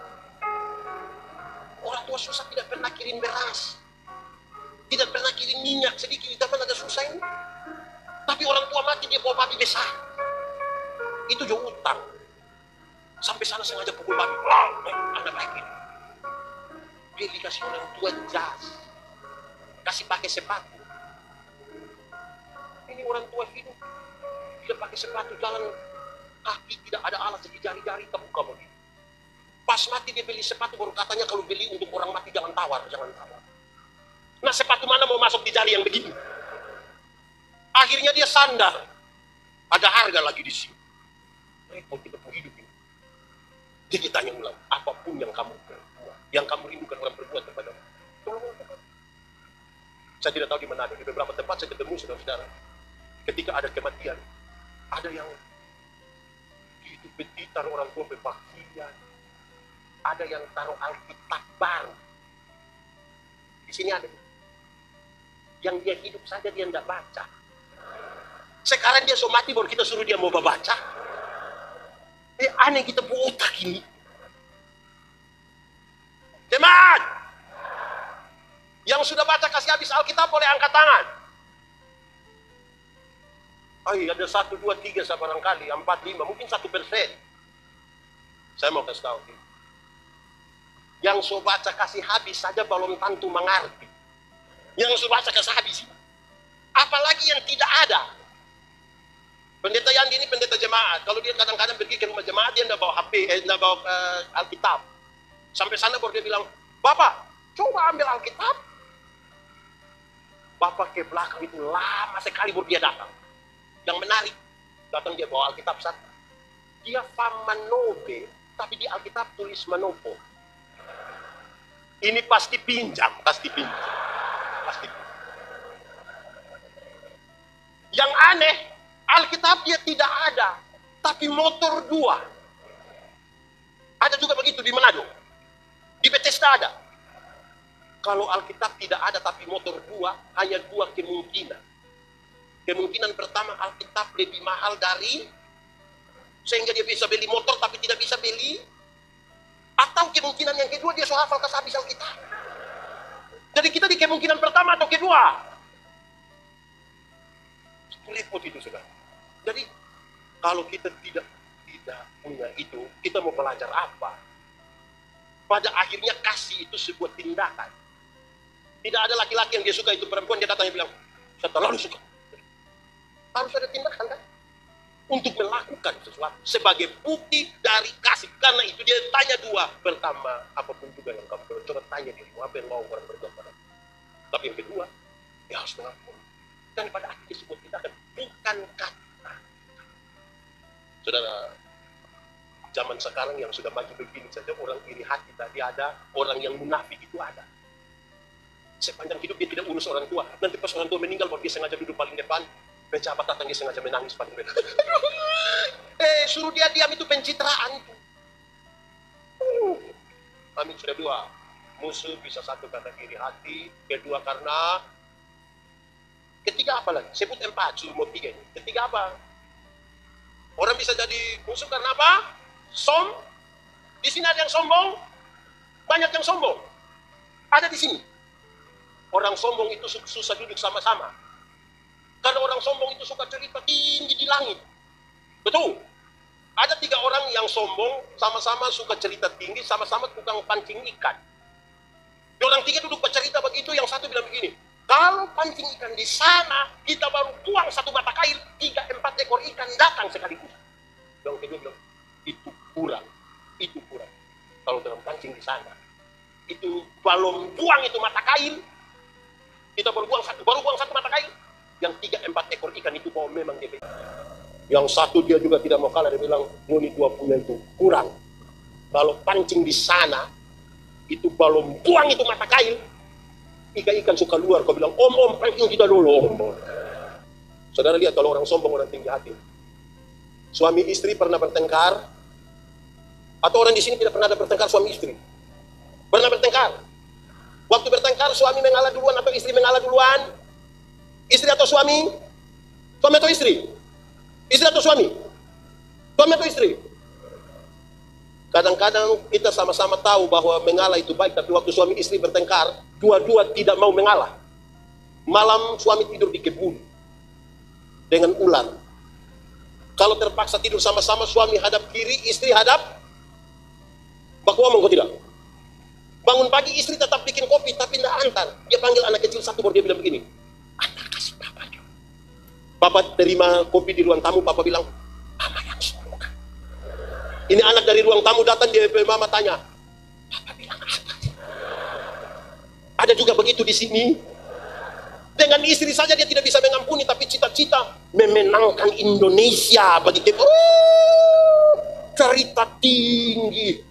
Orang tua susah tidak pernah kirim beras. Tidak pernah kirim minyak sedikit, tidak pernah ada susah ini. Tapi orang tua mati dia bawa babi besar. Itu juga utang. Sampai sana sengaja pukul babi. Anda baik ini. Dia dikasih orang tua jas. Kasih pakai sepatu. Ini orang tua hidup. Tidak pakai sepatu, jalan kaki, tidak ada alas, jadi jari-jari terbuka begitu. Pas mati dia beli sepatu, baru katanya kalau beli untuk orang mati jangan tawar, jangan tawar. Nah sepatu mana mau masuk di jari yang begitu? Akhirnya dia sandar. Ada harga lagi di sini. Repot kita pun hidup ini. Jadi tanya ulang, apapun yang kamu perbuat, yang kamu rindukan orang berbuat kepadamu, tolong lakukan. Saya tidak tahu di mana, di beberapa tempat saya ketemu saudara-saudara. Ketika ada kematian, ada yang itu peti taruh orang tua berpakaian, ada yang taruh Alkitab baru. Di sini ada yang dia hidup saja dia tidak baca. Sekarang dia so mati baru kita suruh dia mau baca. Aneh kita punya otak ini. Teman, yang sudah baca kasih habis Alkitab boleh angkat tangan. Ada 1, 2, 3 barangkali, 4, 5, mungkin 1%. Saya mau kasih tahu. Yang so baca kasih habis saja belum tentu mengerti. Yang so baca kasih habis. Apalagi yang tidak ada. Pendeta Yandi ini pendeta jemaat. Kalau dia kadang-kadang pergi ke rumah jemaat, dia tidak bawa HP, tidak bawa Alkitab. Sampai sana baru dia bilang, Bapak, coba ambil Alkitab. Bapak ke belakang itu lama sekali baru dia datang. Yang menarik, datang dia bawa Alkitab satu. Dia Famanobe, tapi di Alkitab tulis Manopo. Ini pasti pinjam, pasti pinjam. Pasti. Yang aneh, Alkitab dia tidak ada, tapi motor 2. Ada juga begitu di Manado. Di Bethesda ada. Kalau Alkitab tidak ada tapi motor 2, hanya 2 kemungkinan. Kemungkinan pertama Alkitab lebih mahal dari, sehingga dia bisa beli motor tapi tidak bisa beli. Atau kemungkinan yang kedua dia so hafal kasih habis Alkitab. Jadi kita di kemungkinan pertama atau kedua. Repot itu sudah. Jadi kalau kita tidak punya itu, kita mau belajar apa? Pada akhirnya kasih itu sebuah tindakan. Tidak ada laki-laki yang dia suka itu perempuan, dia datang dan bilang, saya terlalu suka. Harus ada tindakan kan? untuk melakukan sesuatu sebagai bukti dari kasih. Karena itu dia tanya dua. Pertama, apapun juga yang kamu perlu, coba tanya dirimu, apa yang mau orang berbuat padamu. Tapi yang kedua, dia harus mengampuni. Dan pada akhirnya disebut kita akan bukan kata. Saudara, zaman sekarang yang sudah maju begini saja, orang iri hati tadi ada, orang yang munafik itu ada. Sepanjang hidup dia tidak urus orang tua. Nanti pas orang tua meninggal, dia sengaja duduk paling depan. Pejabat datang, dia sengaja menangis paling depan. Suruh dia diam, itu pencitraan. Amin, sudah dua. Musuh bisa satu karena iri hati. Kedua karena... Ketiga apa lagi? Sebut empat, suruh mau tiga ini. Ketiga apa? Orang bisa jadi musuh karena apa? Di sini ada yang sombong. Banyak yang sombong. Ada di sini. Orang sombong itu susah duduk sama-sama. Karena orang sombong itu suka cerita tinggi di langit. Betul. Ada 3 orang yang sombong, sama-sama suka cerita tinggi, sama-sama tukang pancing ikan. Orang 3 duduk bercerita begitu, yang satu bilang begini, kalau pancing ikan di sana, kita baru buang 1 mata kail, 3-4 ekor ikan datang sekaligus. Yang kedua bilang, itu kurang. Kalau dalam pancing di sana, itu belum buang itu mata kail, kita baru buang satu mata kail. Yang 3-4 ekor ikan itu bahwa memang dia beda. Yang satu dia juga tidak mau kalah, dia bilang, ngoni 20 itu kurang. Kalau pancing di sana, itu belum buang itu mata kail, ikan suka luar. Kau bilang, om, pancing kita dulu, om. Saudara lihat kalau orang sombong, orang tinggi hati. Suami istri pernah bertengkar, atau orang di sini tidak pernah ada bertengkar suami istri? Pernah bertengkar? Waktu bertengkar, suami mengalah duluan atau istri mengalah duluan? Istri atau suami? Suami atau istri? Istri atau suami? Suami atau istri? Kadang-kadang kita sama-sama tahu bahwa mengalah itu baik, tapi waktu suami istri bertengkar, dua-dua tidak mau mengalah. Malam suami tidur di kebun dengan ular. Kalau terpaksa tidur sama-sama, suami hadap kiri, istri hadap baku omong, kok tidak? Bangun pagi istri tetap bikin kopi, tapi tidak antar. Dia panggil anak kecil satu, baru dia bilang begini, anak kasih papa juga. Papa terima kopi di ruang tamu, papa bilang, mama yang suruh. Ini anak dari ruang tamu datang, dia mama tanya, papa bilang apa? Ada juga begitu di sini. Dengan istri saja dia tidak bisa mengampuni, tapi cita-cita memenangkan Indonesia bagi dia. Cerita tinggi.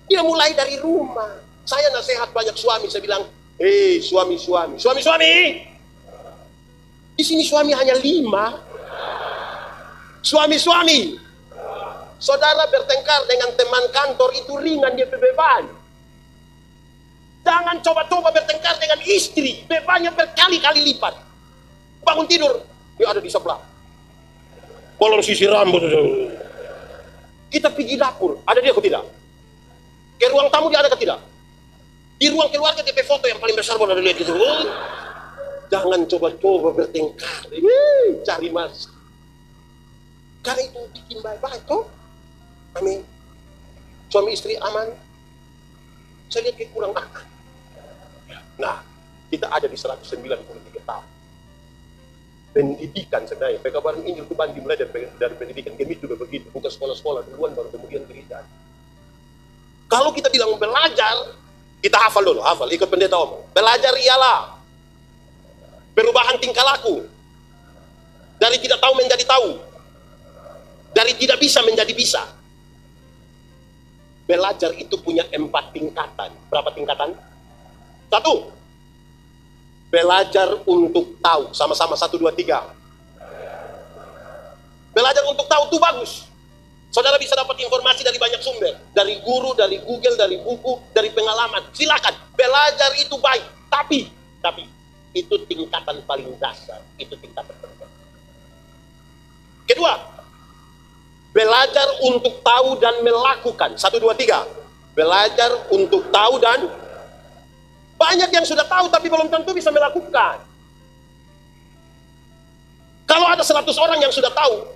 Dia mulai dari rumah. Saya nasihat banyak suami, saya bilang, suami. Di sini suami hanya 5. Suami. Saudara bertengkar dengan teman kantor itu ringan, dia beban. Jangan coba-coba bertengkar dengan istri, bebannya berkali-kali lipat. Bangun tidur, dia ada di sebelah. Bolong sisir rambut. Kita pergi dapur, ada dia atau tidak? Ke ruang tamu dia ada atau tidak? Di ruang keluarga DP foto yang paling besar boleh lihat itu. Jangan coba-coba bertengkar. Cari mas. Karena itu bikin baik-baik toh. Amin. Suami istri aman. Saya lihat kurang aman. Nah, kita ada di 193 tahun. Pendidikan sebenarnya. Pekabaran Injil itu banding mulai dari pendidikan. Gemis juga begitu. Bukan sekolah-sekolah duluan baru kemudian gereja. Kalau kita bilang belajar, kita hafal dulu, ikut pendeta omong. Belajar ialah perubahan tingkah laku. Dari tidak tahu menjadi tahu. Dari tidak bisa menjadi bisa. Belajar itu punya 4 tingkatan. Berapa tingkatan? 1. Belajar untuk tahu. Sama-sama 1, 2, 3. Belajar untuk tahu itu bagus. Saudara bisa dapat informasi dari banyak sumber. Dari guru, dari Google, dari buku, dari pengalaman. Silakan. Belajar itu baik. Tapi itu tingkatan paling dasar. Itu tingkatan terbaik. Kedua, belajar untuk tahu dan melakukan. 1, 2, 3. Belajar untuk tahu dan banyak yang sudah tahu tapi belum tentu bisa melakukan. Kalau ada 100 orang yang sudah tahu,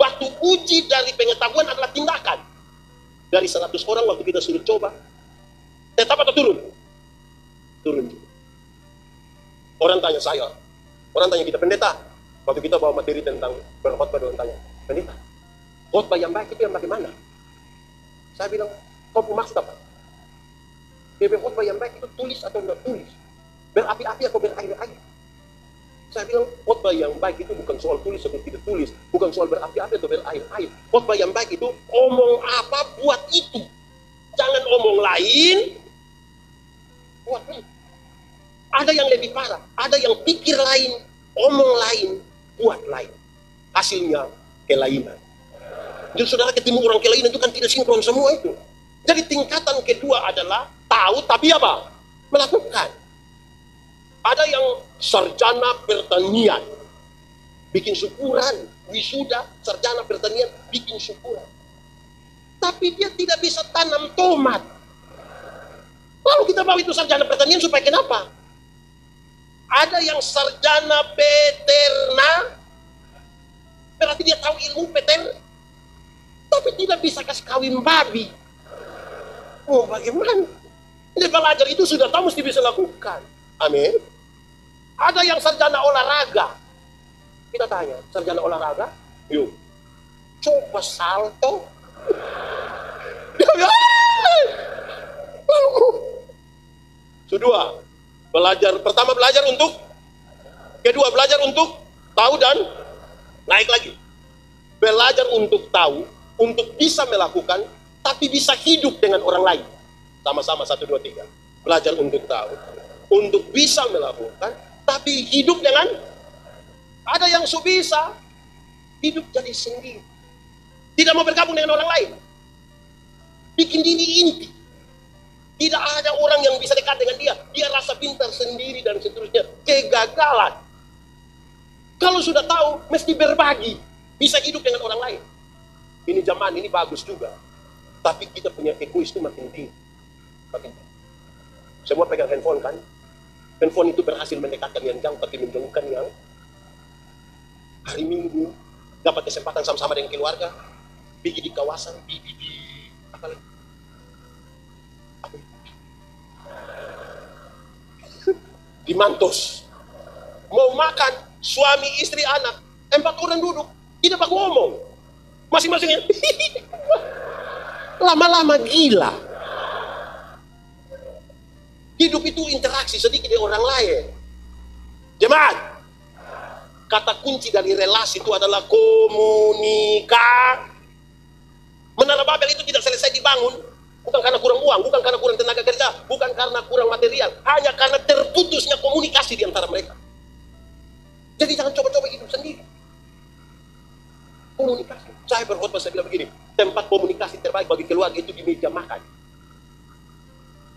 waktu uji dari pengetahuan adalah tindakan. Dari 100 orang waktu kita suruh coba, tetap atau turun? Turun. Orang tanya saya, orang tanya kita, pendeta, Waktu kita bawa materi tentang berkhotbah, dia tanya, pendeta, khotbah yang baik itu yang bagaimana? Saya bilang, kau maksud apa? Dia bilang, khotbah yang baik itu tulis atau tidak tulis? Berapi-api atau berair-air? Saya bilang, khotbah yang baik itu bukan soal tulis atau tidak tulis, bukan soal berapi-api atau berair-air. Khotbah yang baik itu omong apa buat itu. Jangan omong lain buat itu. Ada yang lebih parah, ada yang pikir lain, omong lain, buat lain. Hasilnya kelainan. Jadi saudara ketemu orang kelainan itu kan tidak sinkron semua itu. Jadi tingkatan kedua adalah tahu tapi apa? Melakukan. Ada yang sarjana pertanian, bikin syukuran, wisuda, sarjana pertanian, bikin syukuran. Tapi dia tidak bisa tanam tomat. Lalu kita bawa itu sarjana pertanian supaya kenapa? Ada yang sarjana peternak, berarti dia tahu ilmu peternak, tapi tidak bisa kasih kawin babi. Oh bagaimana? Jadi belajar itu sudah tahu mesti bisa lakukan. Amin. Ada yang sarjana olahraga. Kita tanya, sarjana olahraga? Yuk, coba salto. Kedua, pertama belajar untuk, kedua belajar untuk tahu dan naik lagi. Belajar untuk tahu, untuk bisa melakukan, tapi bisa hidup dengan orang lain. Sama-sama 1, 2, 3. Belajar untuk tahu, untuk bisa melakukan, tapi hidup dengan, ada yang bisa hidup jadi sendiri. Tidak mau bergabung dengan orang lain. Bikin diri inti. Tidak ada orang yang bisa dekat dengan dia. Dia rasa pintar sendiri dan seterusnya. Kegagalan. Kalau sudah tahu, mesti berbagi. Bisa hidup dengan orang lain. Ini zaman ini bagus juga. Tapi kita punya egois itu makin tinggi. Makin tinggi. Semua pegang handphone kan? Handphone itu berhasil mendekatkan yang jauh, tapi menjauhkan yang hari Minggu. Dapat kesempatan sama-sama dengan keluarga. Pergi di kawasan, di apa lagi? Di Mantos mau makan, suami, istri, anak, 4 orang duduk, tidak pakai ngomong, masing-masing lama-lama gila. Hidup itu interaksi sedikit dengan orang lain. Jemaat, kata kunci dari relasi itu adalah komunikasi. Menara Babel itu tidak selesai dibangun bukan karena kurang uang, bukan karena kurang tenaga kerja, bukan karena kurang material, hanya karena terputusnya komunikasi di antara mereka. Jadi jangan coba-coba hidup sendiri. Komunikasi. Saya berkhotbah, saya bilang begini, tempat komunikasi terbaik bagi keluarga itu di meja makan.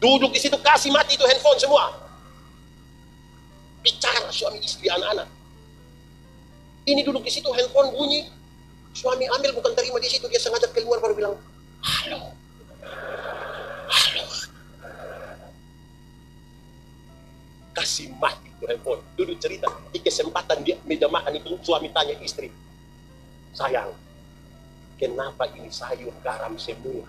Duduk di situ, kasih mati itu handphone semua. Bicara suami, istri, anak-anak. Ini duduk di situ, handphone bunyi, suami ambil bukan terima di situ, dia sengaja keluar baru bilang, halo. Halo. Kasih mati itu handphone. Duduk cerita, di kesempatan dia meja makan itu, suami tanya istri, sayang, kenapa ini sayur garam semua?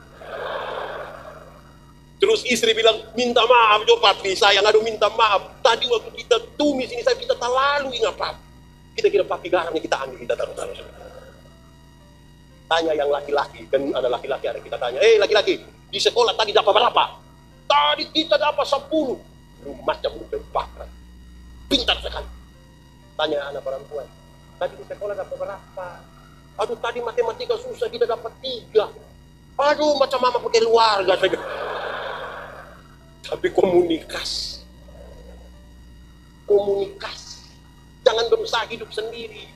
Terus istri bilang, minta maaf jo papi, sayang, aduh minta maaf. Tadi waktu kita tumis ini, kita terlalu ingat papi. Kita kira papi garamnya kita ambil, kita taruh-taruh. Tanya yang laki-laki, kan ada laki-laki, ada kita tanya, laki-laki, di sekolah tadi dapat berapa? Tadi kita dapat 10. Lu macam bakar. Pintar sekali. Tanya anak perempuan, tadi di sekolah dapat berapa? Aduh tadi matematika susah, kita dapat 3. Aduh macam mama pakai keluarga saja. Tapi komunikasi. Komunikasi. Jangan berusaha hidup sendiri.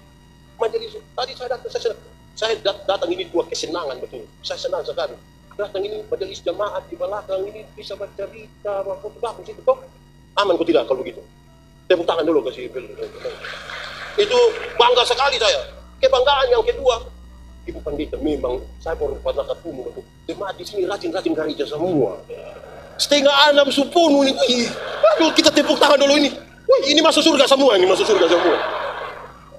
Majelis, tadi saya datang ini dua kesenangan betul. Saya senang sekali. Datang ini majelis jamaat di belakang ini bisa bercerita, bagus itu kok. Aman kok tidak kalau begitu. Tepuk tangan dulu ke si Bill. Itu bangga sekali saya. Kebanggaan yang kedua, Ibu Pendeta, memang saya baru pernah ketemu betul. Jemaat di sini rajin-rajin gereja semua. 5:30 ini. Aduh, kita tepuk tangan dulu ini. Wih, ini masuk surga semua, ini masuk surga semua.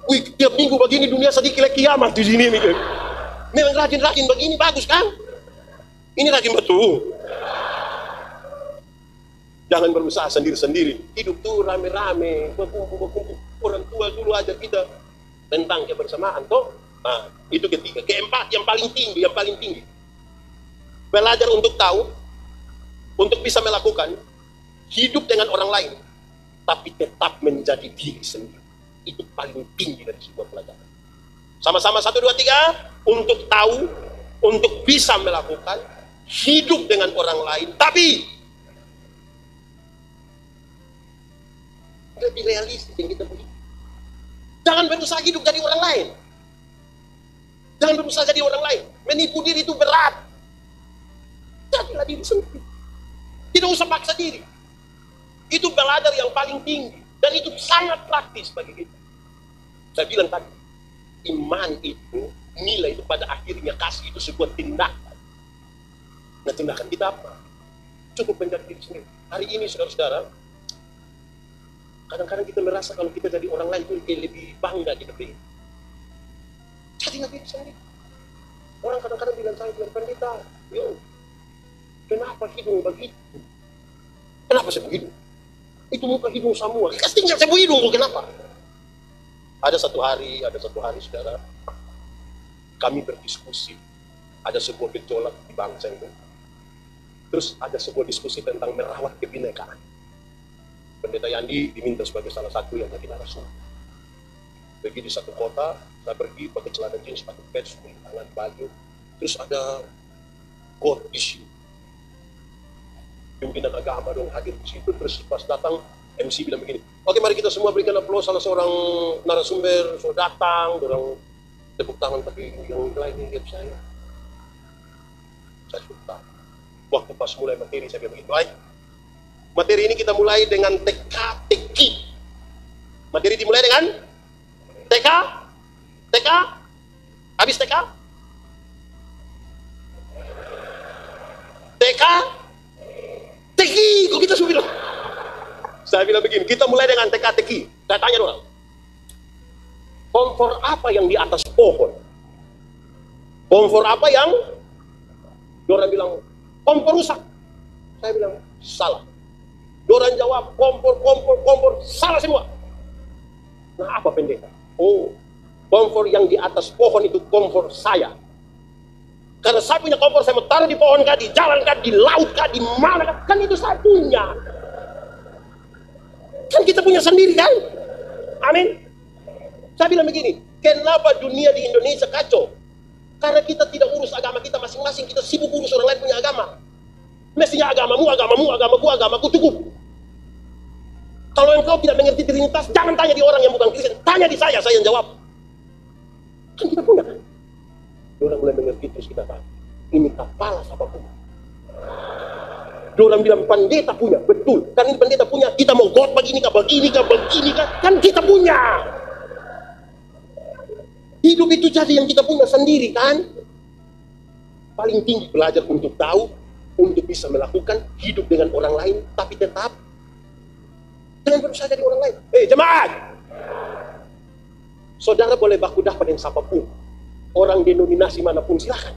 Wih, tiap minggu begini dunia sedikit kiamat di sini nih. Memang rajin-rajin begini bagus kan? Ini rajin betul. Jangan berusaha sendiri-sendiri. Hidup tuh rame-rame, berkumpul. Orang tua dulu ajar kita tentang kebersamaan toh. Nah, itu ketiga. Keempat, yang paling tinggi. Belajar untuk tahu, untuk bisa melakukan, hidup dengan orang lain, tapi tetap menjadi diri sendiri. Itu paling tinggi dari sebuah pelajaran. Sama-sama 1, 2, 3. Untuk tahu, untuk bisa melakukan, hidup dengan orang lain, tapi lebih realistis yang kita punya. Jangan berusaha hidup jadi orang lain. Jangan berusaha jadi orang lain. Menipu diri itu berat. Jadilah diri sendiri. Tidak usah paksa diri. Itu belajar yang paling tinggi. Dan itu sangat praktis bagi kita. Saya bilang tadi, iman itu, nilai itu pada akhirnya kasih itu sebuah tindakan. Nah, tindakan kita apa? Cukup menjadi diri sendiri. Hari ini saudara-saudara, kadang-kadang kita merasa kalau kita jadi orang lain itu lebih bangga di negeri. Jadilah diri sendiri. Orang kadang-kadang bilang pendeta, yo, kenapa hidung begitu? Kenapa saya begitu? Itu muka hidung semua. Tinggal saya hidung kok, kenapa? Ada satu hari saudara, kami berdiskusi. Ada sebuah gejolak di bangsa itu. Terus ada sebuah diskusi tentang merawat kebinekaan. Pendeta Yandi diminta sebagai salah satu yang jadi narasumber. Pergi di satu kota, saya pergi pakai celana jeans, pakai pants, tangan baju. Terus ada court di sini. Pimpinan agama dong hadir di situ. Terus pas datang, MC bilang begini, oke, mari kita semua berikan aplaus salah seorang narasumber, sudah datang, orang tepuk tangan, tapi yang lain lihat saya. Saya suka. Waktu pas mulai materi saya bilang begini, baik. Materi ini kita mulai dengan teka-teki. Materi dimulai dengan TK, habis TK, teki, kok kita semua bilang? Saya bilang begini, kita mulai dengan teka-teki. Saya tanya orang, kompor apa yang di atas pohon? Kompor apa yang? Orang bilang, kompor rusak. Saya bilang, salah. Orang jawab, kompor, salah semua. Nah, apa pendeta? Oh, kompor yang di atas pohon itu kompor saya. Karena saya punya kompor, saya mau taruh di pohon kah, di jalan kah, di laut kah, di mana kah, kan itu saya punya. Kan kita punya sendiri kan? Amin. Saya bilang begini, kenapa dunia di Indonesia kacau? Karena kita tidak urus agama kita masing-masing, kita sibuk urus orang lain punya agama. Mestinya agamamu, agamaku cukup. Kalau engkau tidak mengerti Trinitas, jangan tanya di orang yang bukan Kristen, tanya di saya yang jawab. Kan kita punya kan? Orang mulai mengerti, terus kita tahu, ini kepala siapa punya. Orang bilang pendeta punya, betul. Kan ini pendeta punya, kita mau God begini kah, kan kita punya. Hidup itu jadi yang kita punya sendiri kan? Paling tinggi belajar untuk tahu, untuk bisa melakukan, hidup dengan orang lain, tapi tetap jangan berusaha jadi orang lain. Jemaat, saudara boleh baku dapat dengan siapapun, orang denominasi manapun silahkan,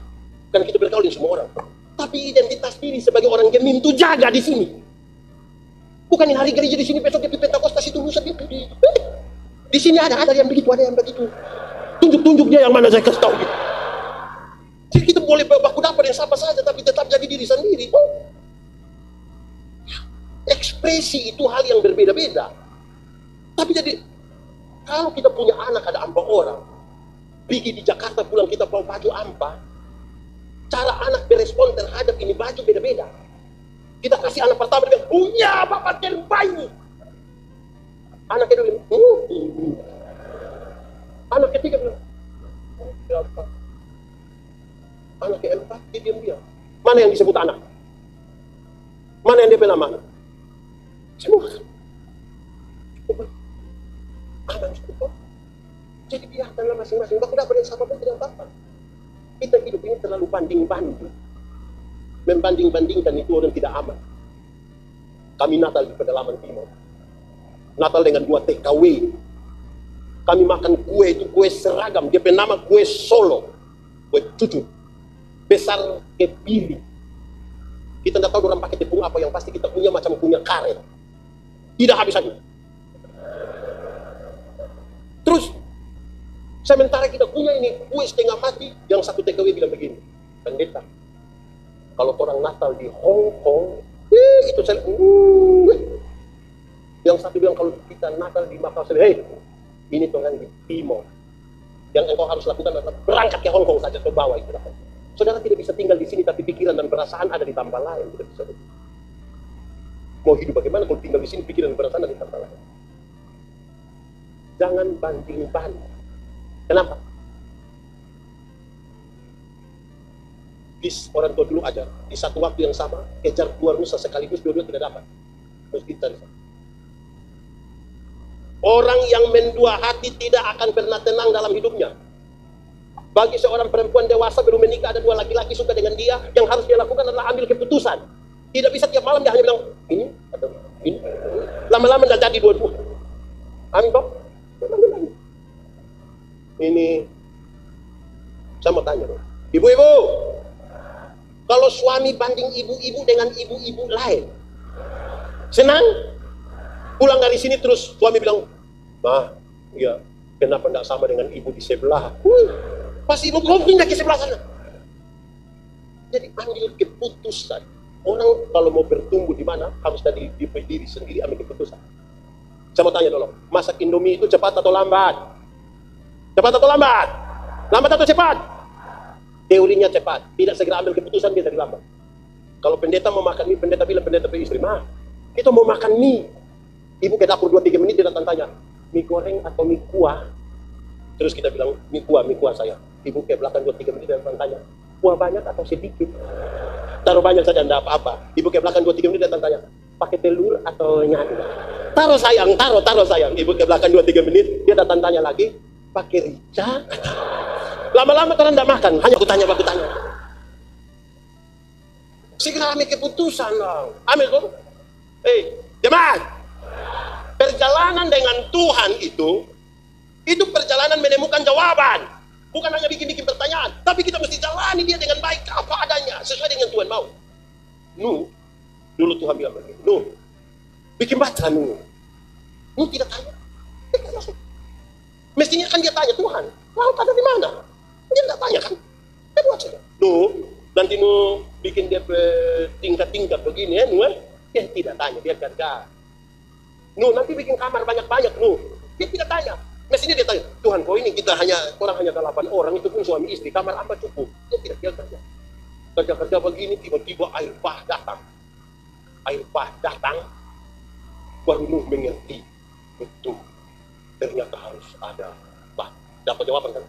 karena kita bergaul dengan semua orang. Tapi identitas diri sebagai orang genuine itu jaga di sini. Bukan hari gereja di sini, besok di Pentakosta situ, lusa di sini ada yang begitu, tunjuk dia yang mana saya kasih tahu. Jadi kita boleh baku dapat dengan siapa saja, tapi tetap jadi diri sendiri. Ekspresi itu hal yang berbeda-beda. Tapi jadi kalau kita punya anak ada 4 orang, pergi di Jakarta pulang kita bawa baju ampa, cara anak berespon terhadap ini baju beda-beda. Kita kasih anak pertama dia bilang, punya bapak terbaik. Anak kedua bilang, anak ketiga bilang, berapa? Anak keempat dia diam-diam. Mana yang disebut anak? Mana yang dia nama? Semua cukup. Aman cukup. Jadi biarkanlah masing-masing. Baku dapat yang sama pun tidak apa-apa. Kita hidup ini terlalu banding-banding. Membanding-bandingkan itu orang tidak aman. Kami Natal di pedalaman timur. Natal dengan 2 TKW. Kami makan kue itu kue seragam. Dia bernama kue Solo. Kue cucu. Besar kepili. Kita tidak tahu orang pakai tepung apa, yang pasti kita punya macam punya karet. Tidak habis-habis. Terus Sementara kita punya ini kue setengah mati, yang satu TKW bilang begini, pendeta, kalau orang Natal di Hong Kong, itu saya, yang satu bilang kalau kita Natal di Macau, hei, ini Tuhan di Timor. Yang engkau harus lakukan adalah berangkat ke Hong Kong saja, ke bawah itu. Saudara tidak bisa tinggal di sini, tapi pikiran dan perasaan ada di tempat lain. Tidak bisa. Mau hidup bagaimana kalau tinggal di sini, pikiran dan perasaan ada di tempat lain? Jangan banding-banding. Kenapa? Bis orang tua dulu ajar, di satu waktu yang sama, kejar keluar nusa sekaligus dua-dua tidak dapat. Terus kita orang yang mendua hati tidak akan pernah tenang dalam hidupnya. Bagi seorang perempuan dewasa belum menikah, ada dua laki-laki suka dengan dia, yang harus dia lakukan adalah ambil keputusan. Tidak bisa tiap malam dia hanya bilang, ini atau ini. Lama-lama tidak jadi dua-dua. Amin toh? Ini saya mau tanya dong, ibu-ibu, kalau suami banding ibu-ibu dengan ibu-ibu lain, senang? Pulang dari sini terus suami bilang, "Ma, ya, kenapa tidak sama dengan ibu di sebelah?" Pas ibu kau pindah ke sebelah sana. Jadi ambil keputusan. Orang kalau mau bertumbuh di mana harus dari diri sendiri ambil keputusan. Saya mau tanya dulu, masak Indomie itu cepat atau lambat? Cepat atau lambat? Lambat atau cepat? Teorinya cepat. Tidak segera ambil keputusan, dia dari lambat. Kalau pendeta mau makan mie, pendeta bilang pendeta istri, "Ma, kita mau makan mie." Ibu ke dapur 2-3 menit, dia datang tanya, "Mie goreng atau mie kuah?" Terus kita bilang, mie kuah saya." Ibu ke belakang 2-3 menit, dia datang tanya, "Kuah banyak atau sedikit?" Taruh banyak saja, enggak apa-apa. Ibu ke belakang 2-3 menit, dia datang tanya, "Pakai telur atau nyatu?" Taruh sayang, taruh sayang. Ibu ke belakang 2-3 menit, dia datang tanya lagi, "Pakai rica?" Lama-lama kalian enggak makan, hanya aku tanya. Segera ambil keputusan dong. Ambil tuh. Jemaat. Perjalanan dengan Tuhan itu perjalanan menemukan jawaban. Bukan hanya bikin-bikin pertanyaan, tapi kita mesti jalani dia dengan baik apa adanya, sesuai dengan Tuhan mau. Dulu Tuhan bilang begini, bikin baca Nuh tidak tanya. Mestinya kan dia tanya, "Tuhan, laut ada di mana?" Dia tidak tanya kan? Dia buat saja. Nanti bikin dia tingkat-tingkat begini ya, dia tidak tanya, dia kerja. Nanti bikin kamar banyak-banyak, dia tidak tanya. Mestinya dia tanya, "Tuhan, kau ini orang hanya 8 orang, itu pun suami istri, kamar apa cukup?" Dia tidak, dia kerja. Kerja begini, tiba-tiba air bah datang. Baru Nuh mengerti, betul. Ternyata harus ada bah. Dapat jawaban kan?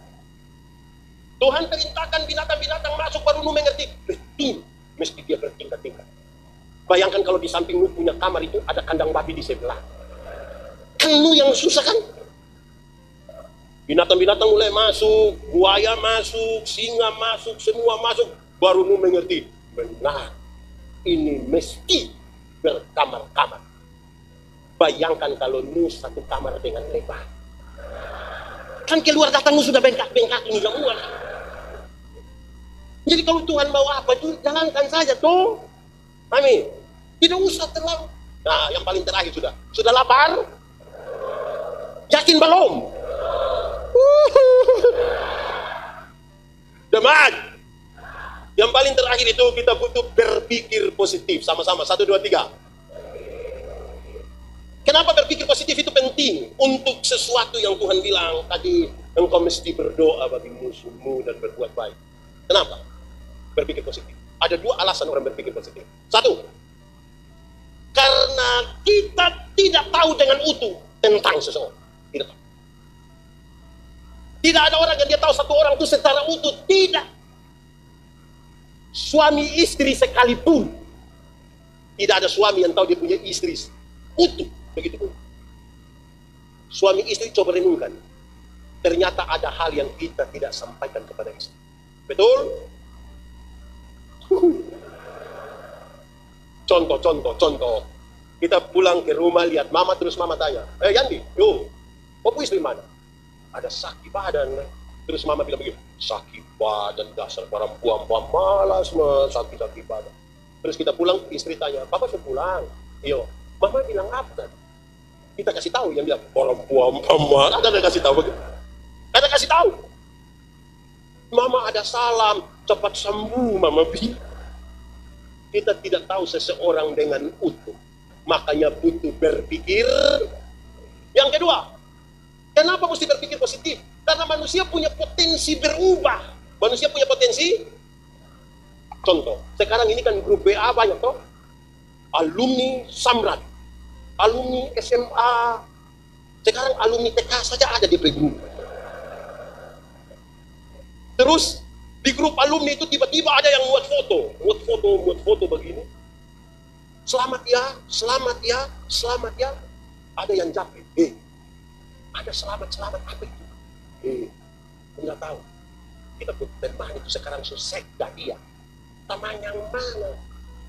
Tuhan perintahkan binatang-binatang masuk, baru Nuh mengerti, betul. Mesti dia bertingkat-tingkat. Bayangkan kalau di samping Nuh punya kamar itu ada kandang babi di sebelah. Kan Nuh yang susah kan? Binatang-binatang mulai masuk, buaya masuk, singa masuk, semua masuk. Baru Nuh mengerti, benar, ini mesti berkamar-kamar. Bayangkan kalau Nuh satu kamar dengan lebar. Kan keluar datang Nuh sudah bengkak-bengkak ini semua. Jadi kalau Tuhan mau apa, jalankan saja tuh. Amin. Tidak usah terlalu. Nah, yang paling terakhir sudah lapar? Yakin belum? Jemaat, yang paling terakhir itu kita butuh berpikir positif sama-sama. 1, 2, 3. Kenapa berpikir positif itu penting? Untuk sesuatu yang Tuhan bilang tadi, engkau mesti berdoa bagi musuhmu dan berbuat baik. Kenapa berpikir positif? Ada 2 alasan orang berpikir positif. 1, karena kita tidak tahu dengan utuh tentang seseorang. Tidak tahu. Tidak ada orang yang dia tahu satu orang itu secara utuh. Tidak. Suami istri sekalipun, tidak ada suami yang tahu dia punya istri utuh. Begitu pun. Suami istri coba renungkan. Ternyata ada hal yang kita tidak sampaikan kepada istri. Betul? Contoh. Kita pulang ke rumah, lihat mama, terus mama tanya, Yandi, kau istri mana? Ada sakit badan. Terus mama bilang begini, sakit badan, dasar perempuan malas, sakit badan. Terus kita pulang, istri tanya, "Papa sudah pulang?" "Iya." Mama bilang apa? Kita kasih tahu, yang bilang perempuan malas, ada kasih tahu begitu. Ada kasih tahu. Mama ada salam, cepat sembuh Mama Bi. Kita tidak tahu seseorang dengan utuh. Makanya butuh berpikir. Yang kedua, kenapa mesti berpikir positif? Karena manusia punya potensi berubah. Manusia punya potensi. Contoh, sekarang ini kan grup WA banyak toh. Alumni Samrat, alumni SMA, sekarang alumni TK saja ada di grup. Terus di grup alumni itu tiba-tiba ada yang muat foto begini. Selamat ya, selamat ya, selamat ya. Ada yang japri, ada selamat apa itu? Enggak tahu. Kita pun teman itu sekarang susah dah dia. Taman yang mana?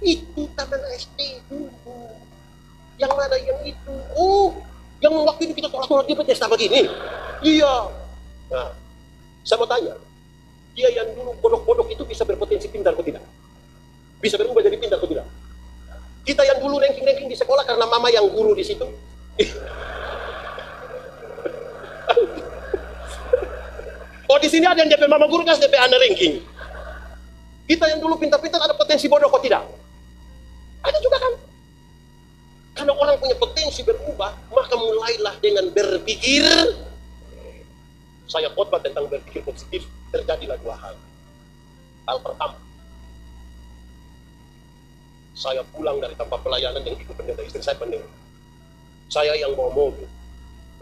Itu taman SD dulu. Yang mana yang itu? Oh, yang waktu itu kita tolak-tolak dia pesta begini. Iya. Nah, saya mau tanya, dia yang dulu bodoh-bodoh itu bisa berpotensi pintar atau tidak? Bisa berubah jadi pintar atau tidak? Kita yang dulu ranking-ranking di sekolah karena mama yang guru di situ. Oh, di sini ada yang DP mama guru kan DP anak ranking. Kita yang dulu pintar-pintar ada potensi bodoh kok tidak? Ada juga kan? Karena orang punya potensi berubah, maka mulailah dengan berpikir. Saya khotbah tentang berpikir positif, terjadilah dua hal. Hal pertama, saya pulang dari tempat pelayanan yang ikut pendeta, istri saya pendeta. Saya yang bawa mobil.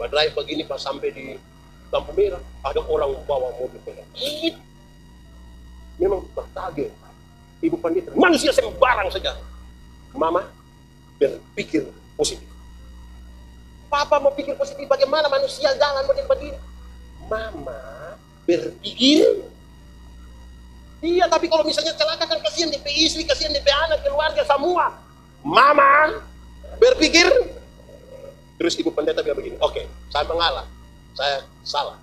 Drive begini pas sampai di lampu merah, ada orang bawa mobil pendeta. Memang terkaget. Ibu pendeta, manusia sembarang saja. Mama berpikir positif. Papa mau pikir positif, bagaimana manusia jalan model begini? Mama berpikir. Iya, tapi kalau misalnya celaka kan kasihan DP istri, kasihan DP anak, keluarga semua. Mama berpikir. Terus ibu pendeta bilang begini, oke, saya mengalah, saya salah.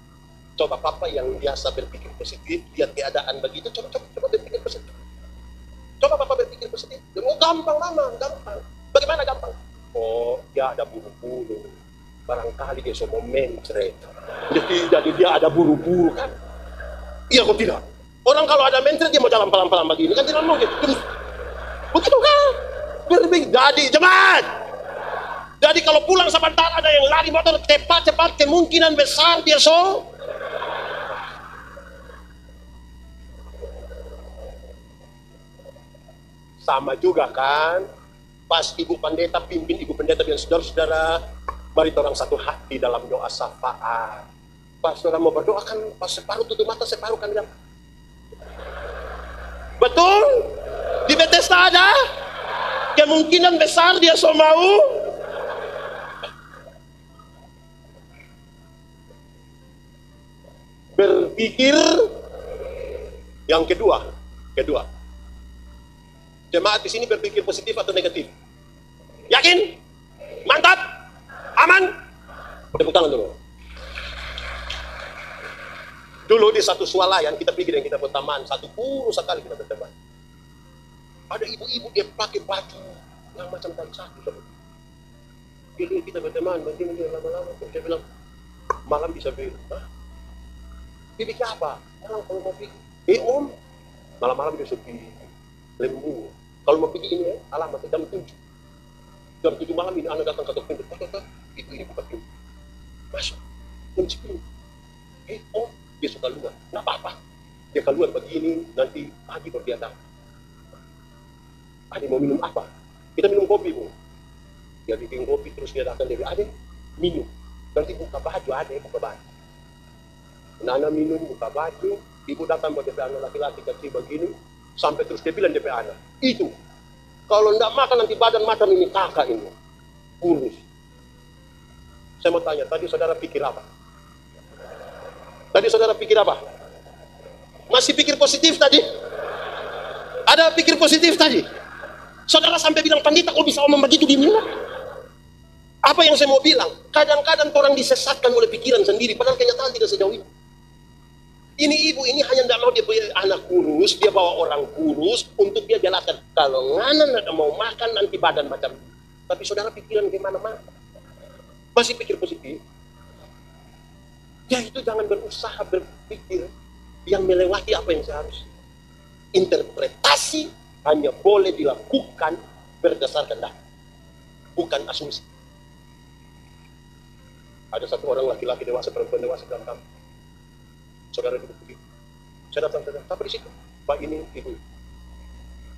Coba papa yang biasa berpikir positif, lihat keadaan begitu, coba berpikir positif. Coba papa berpikir positif. Oh, gampang mama, gampang. Bagaimana gampang? Oh, dia ada buru-buru. Barangkali dia semua mencret. Jadi dia ada buru-buru kan? Iya kok tidak? Orang kalau ada mencret dia mau jalan pelan-pelan begini kan tidak mungkin. Begitu kan? Berpikir, jadi cepat. Jadi kalau pulang sebentar ada yang lari motor cepat, kemungkinan besar dia sama juga kan? Pas ibu pendeta pimpin, ibu pendeta bilang saudara-saudara, mari orang satu hati dalam doa syafaat. Pas saudara mau berdoa kan, pas separuh tutup mata, separuh kan bilang, betul? Di Bethesda ada? Kemungkinan besar dia mau. Berpikir. Yang kedua, jemaat di sini berpikir positif atau negatif? Yakin? Mantap? Aman? Tepuk tangan dulu. Dulu di satu swalayan kita pergi dan kita berteman, satu kurus sekali kita berteman. Ada ibu-ibu dia pakai baju yang macam tali sapi. Jadi kita berteman, begini lama-lama dia bilang malam bisa bilang, bibi apa? Orang kalau mau pergi, om, malam-malam dia sepi lembu. Kalau mau pergi ini alamat jam 7. Jam 7 malam ini anak datang ke pintu. Itu ini buka pintu. Masuk, kunci pintu. Om, dia suka keluar. Nggak apa-apa. Dia keluar begini, nanti pagi baru dia datang. Ade mau minum apa? Kita minum kopi, Bu. Dia bikin kopi terus dia datang dari Ade minum. Nanti buka baju, Ade buka baju. Nana minum, buka baju, ibu datang buat DP anak laki-laki kecil begini, sampai terus dia bilang DP anak, itu, kalau enggak makan nanti badan macam ini kakak ini, kurus. Saya mau tanya, tadi saudara pikir apa? Masih pikir positif tadi? Ada pikir positif tadi? Saudara sampai bilang, pendeta kok bisa omong begitu di mana? Apa yang saya mau bilang? Kadang-kadang orang disesatkan oleh pikiran sendiri, padahal kenyataan tidak sejauh itu. Ini ibu ini hanya tidak mau dia punya anak kurus, dia bawa orang kurus untuk dia jelaskan kalau ngana tidak mau makan nanti badan macam. Tapi saudara pikiran gimana mana? Masih pikir positif? Ya itu jangan berusaha berpikir yang melewati apa yang seharusnya. Interpretasi hanya boleh dilakukan berdasarkan data, bukan asumsi. Ada satu orang laki-laki dewasa, perempuan dewasa dalam kampung. Saudara duduk begitu. Saya datang, apa di situ? Pak ini, ibu.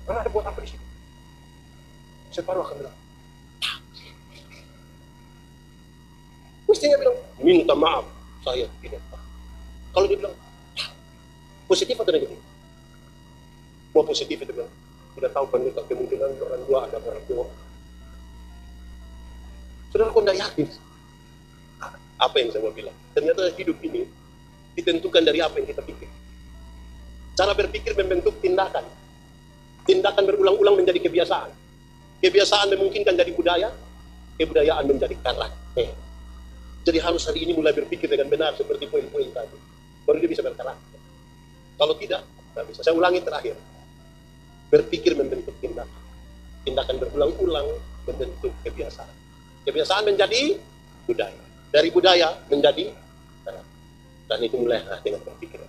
Karena ada buat apa di situ? Saya baru akan bilang, mestinya bilang, minta maaf, saya tidak tahu. Kalau dia bilang, positif atau negatif? Mau positif itu bilang, tidak tahu pendekat kemungkinan orang tua ada orang tua. Saudara kok tidak yakin? Apa yang saya mau bilang? Ternyata hidup ini ditentukan dari apa yang kita pikir. Cara berpikir membentuk tindakan. Tindakan berulang-ulang menjadi kebiasaan. Kebiasaan memungkinkan jadi budaya, kebudayaan menjadi karakter. Jadi harus hari ini mulai berpikir dengan benar seperti poin-poin tadi. Baru dia bisa berkarakter. Kalau tidak, tidak bisa. Saya ulangi terakhir. Berpikir membentuk tindakan. Tindakan berulang-ulang membentuk kebiasaan. Kebiasaan menjadi budaya. Dari budaya menjadi karakter. Dan itu mulai dengan berpikir.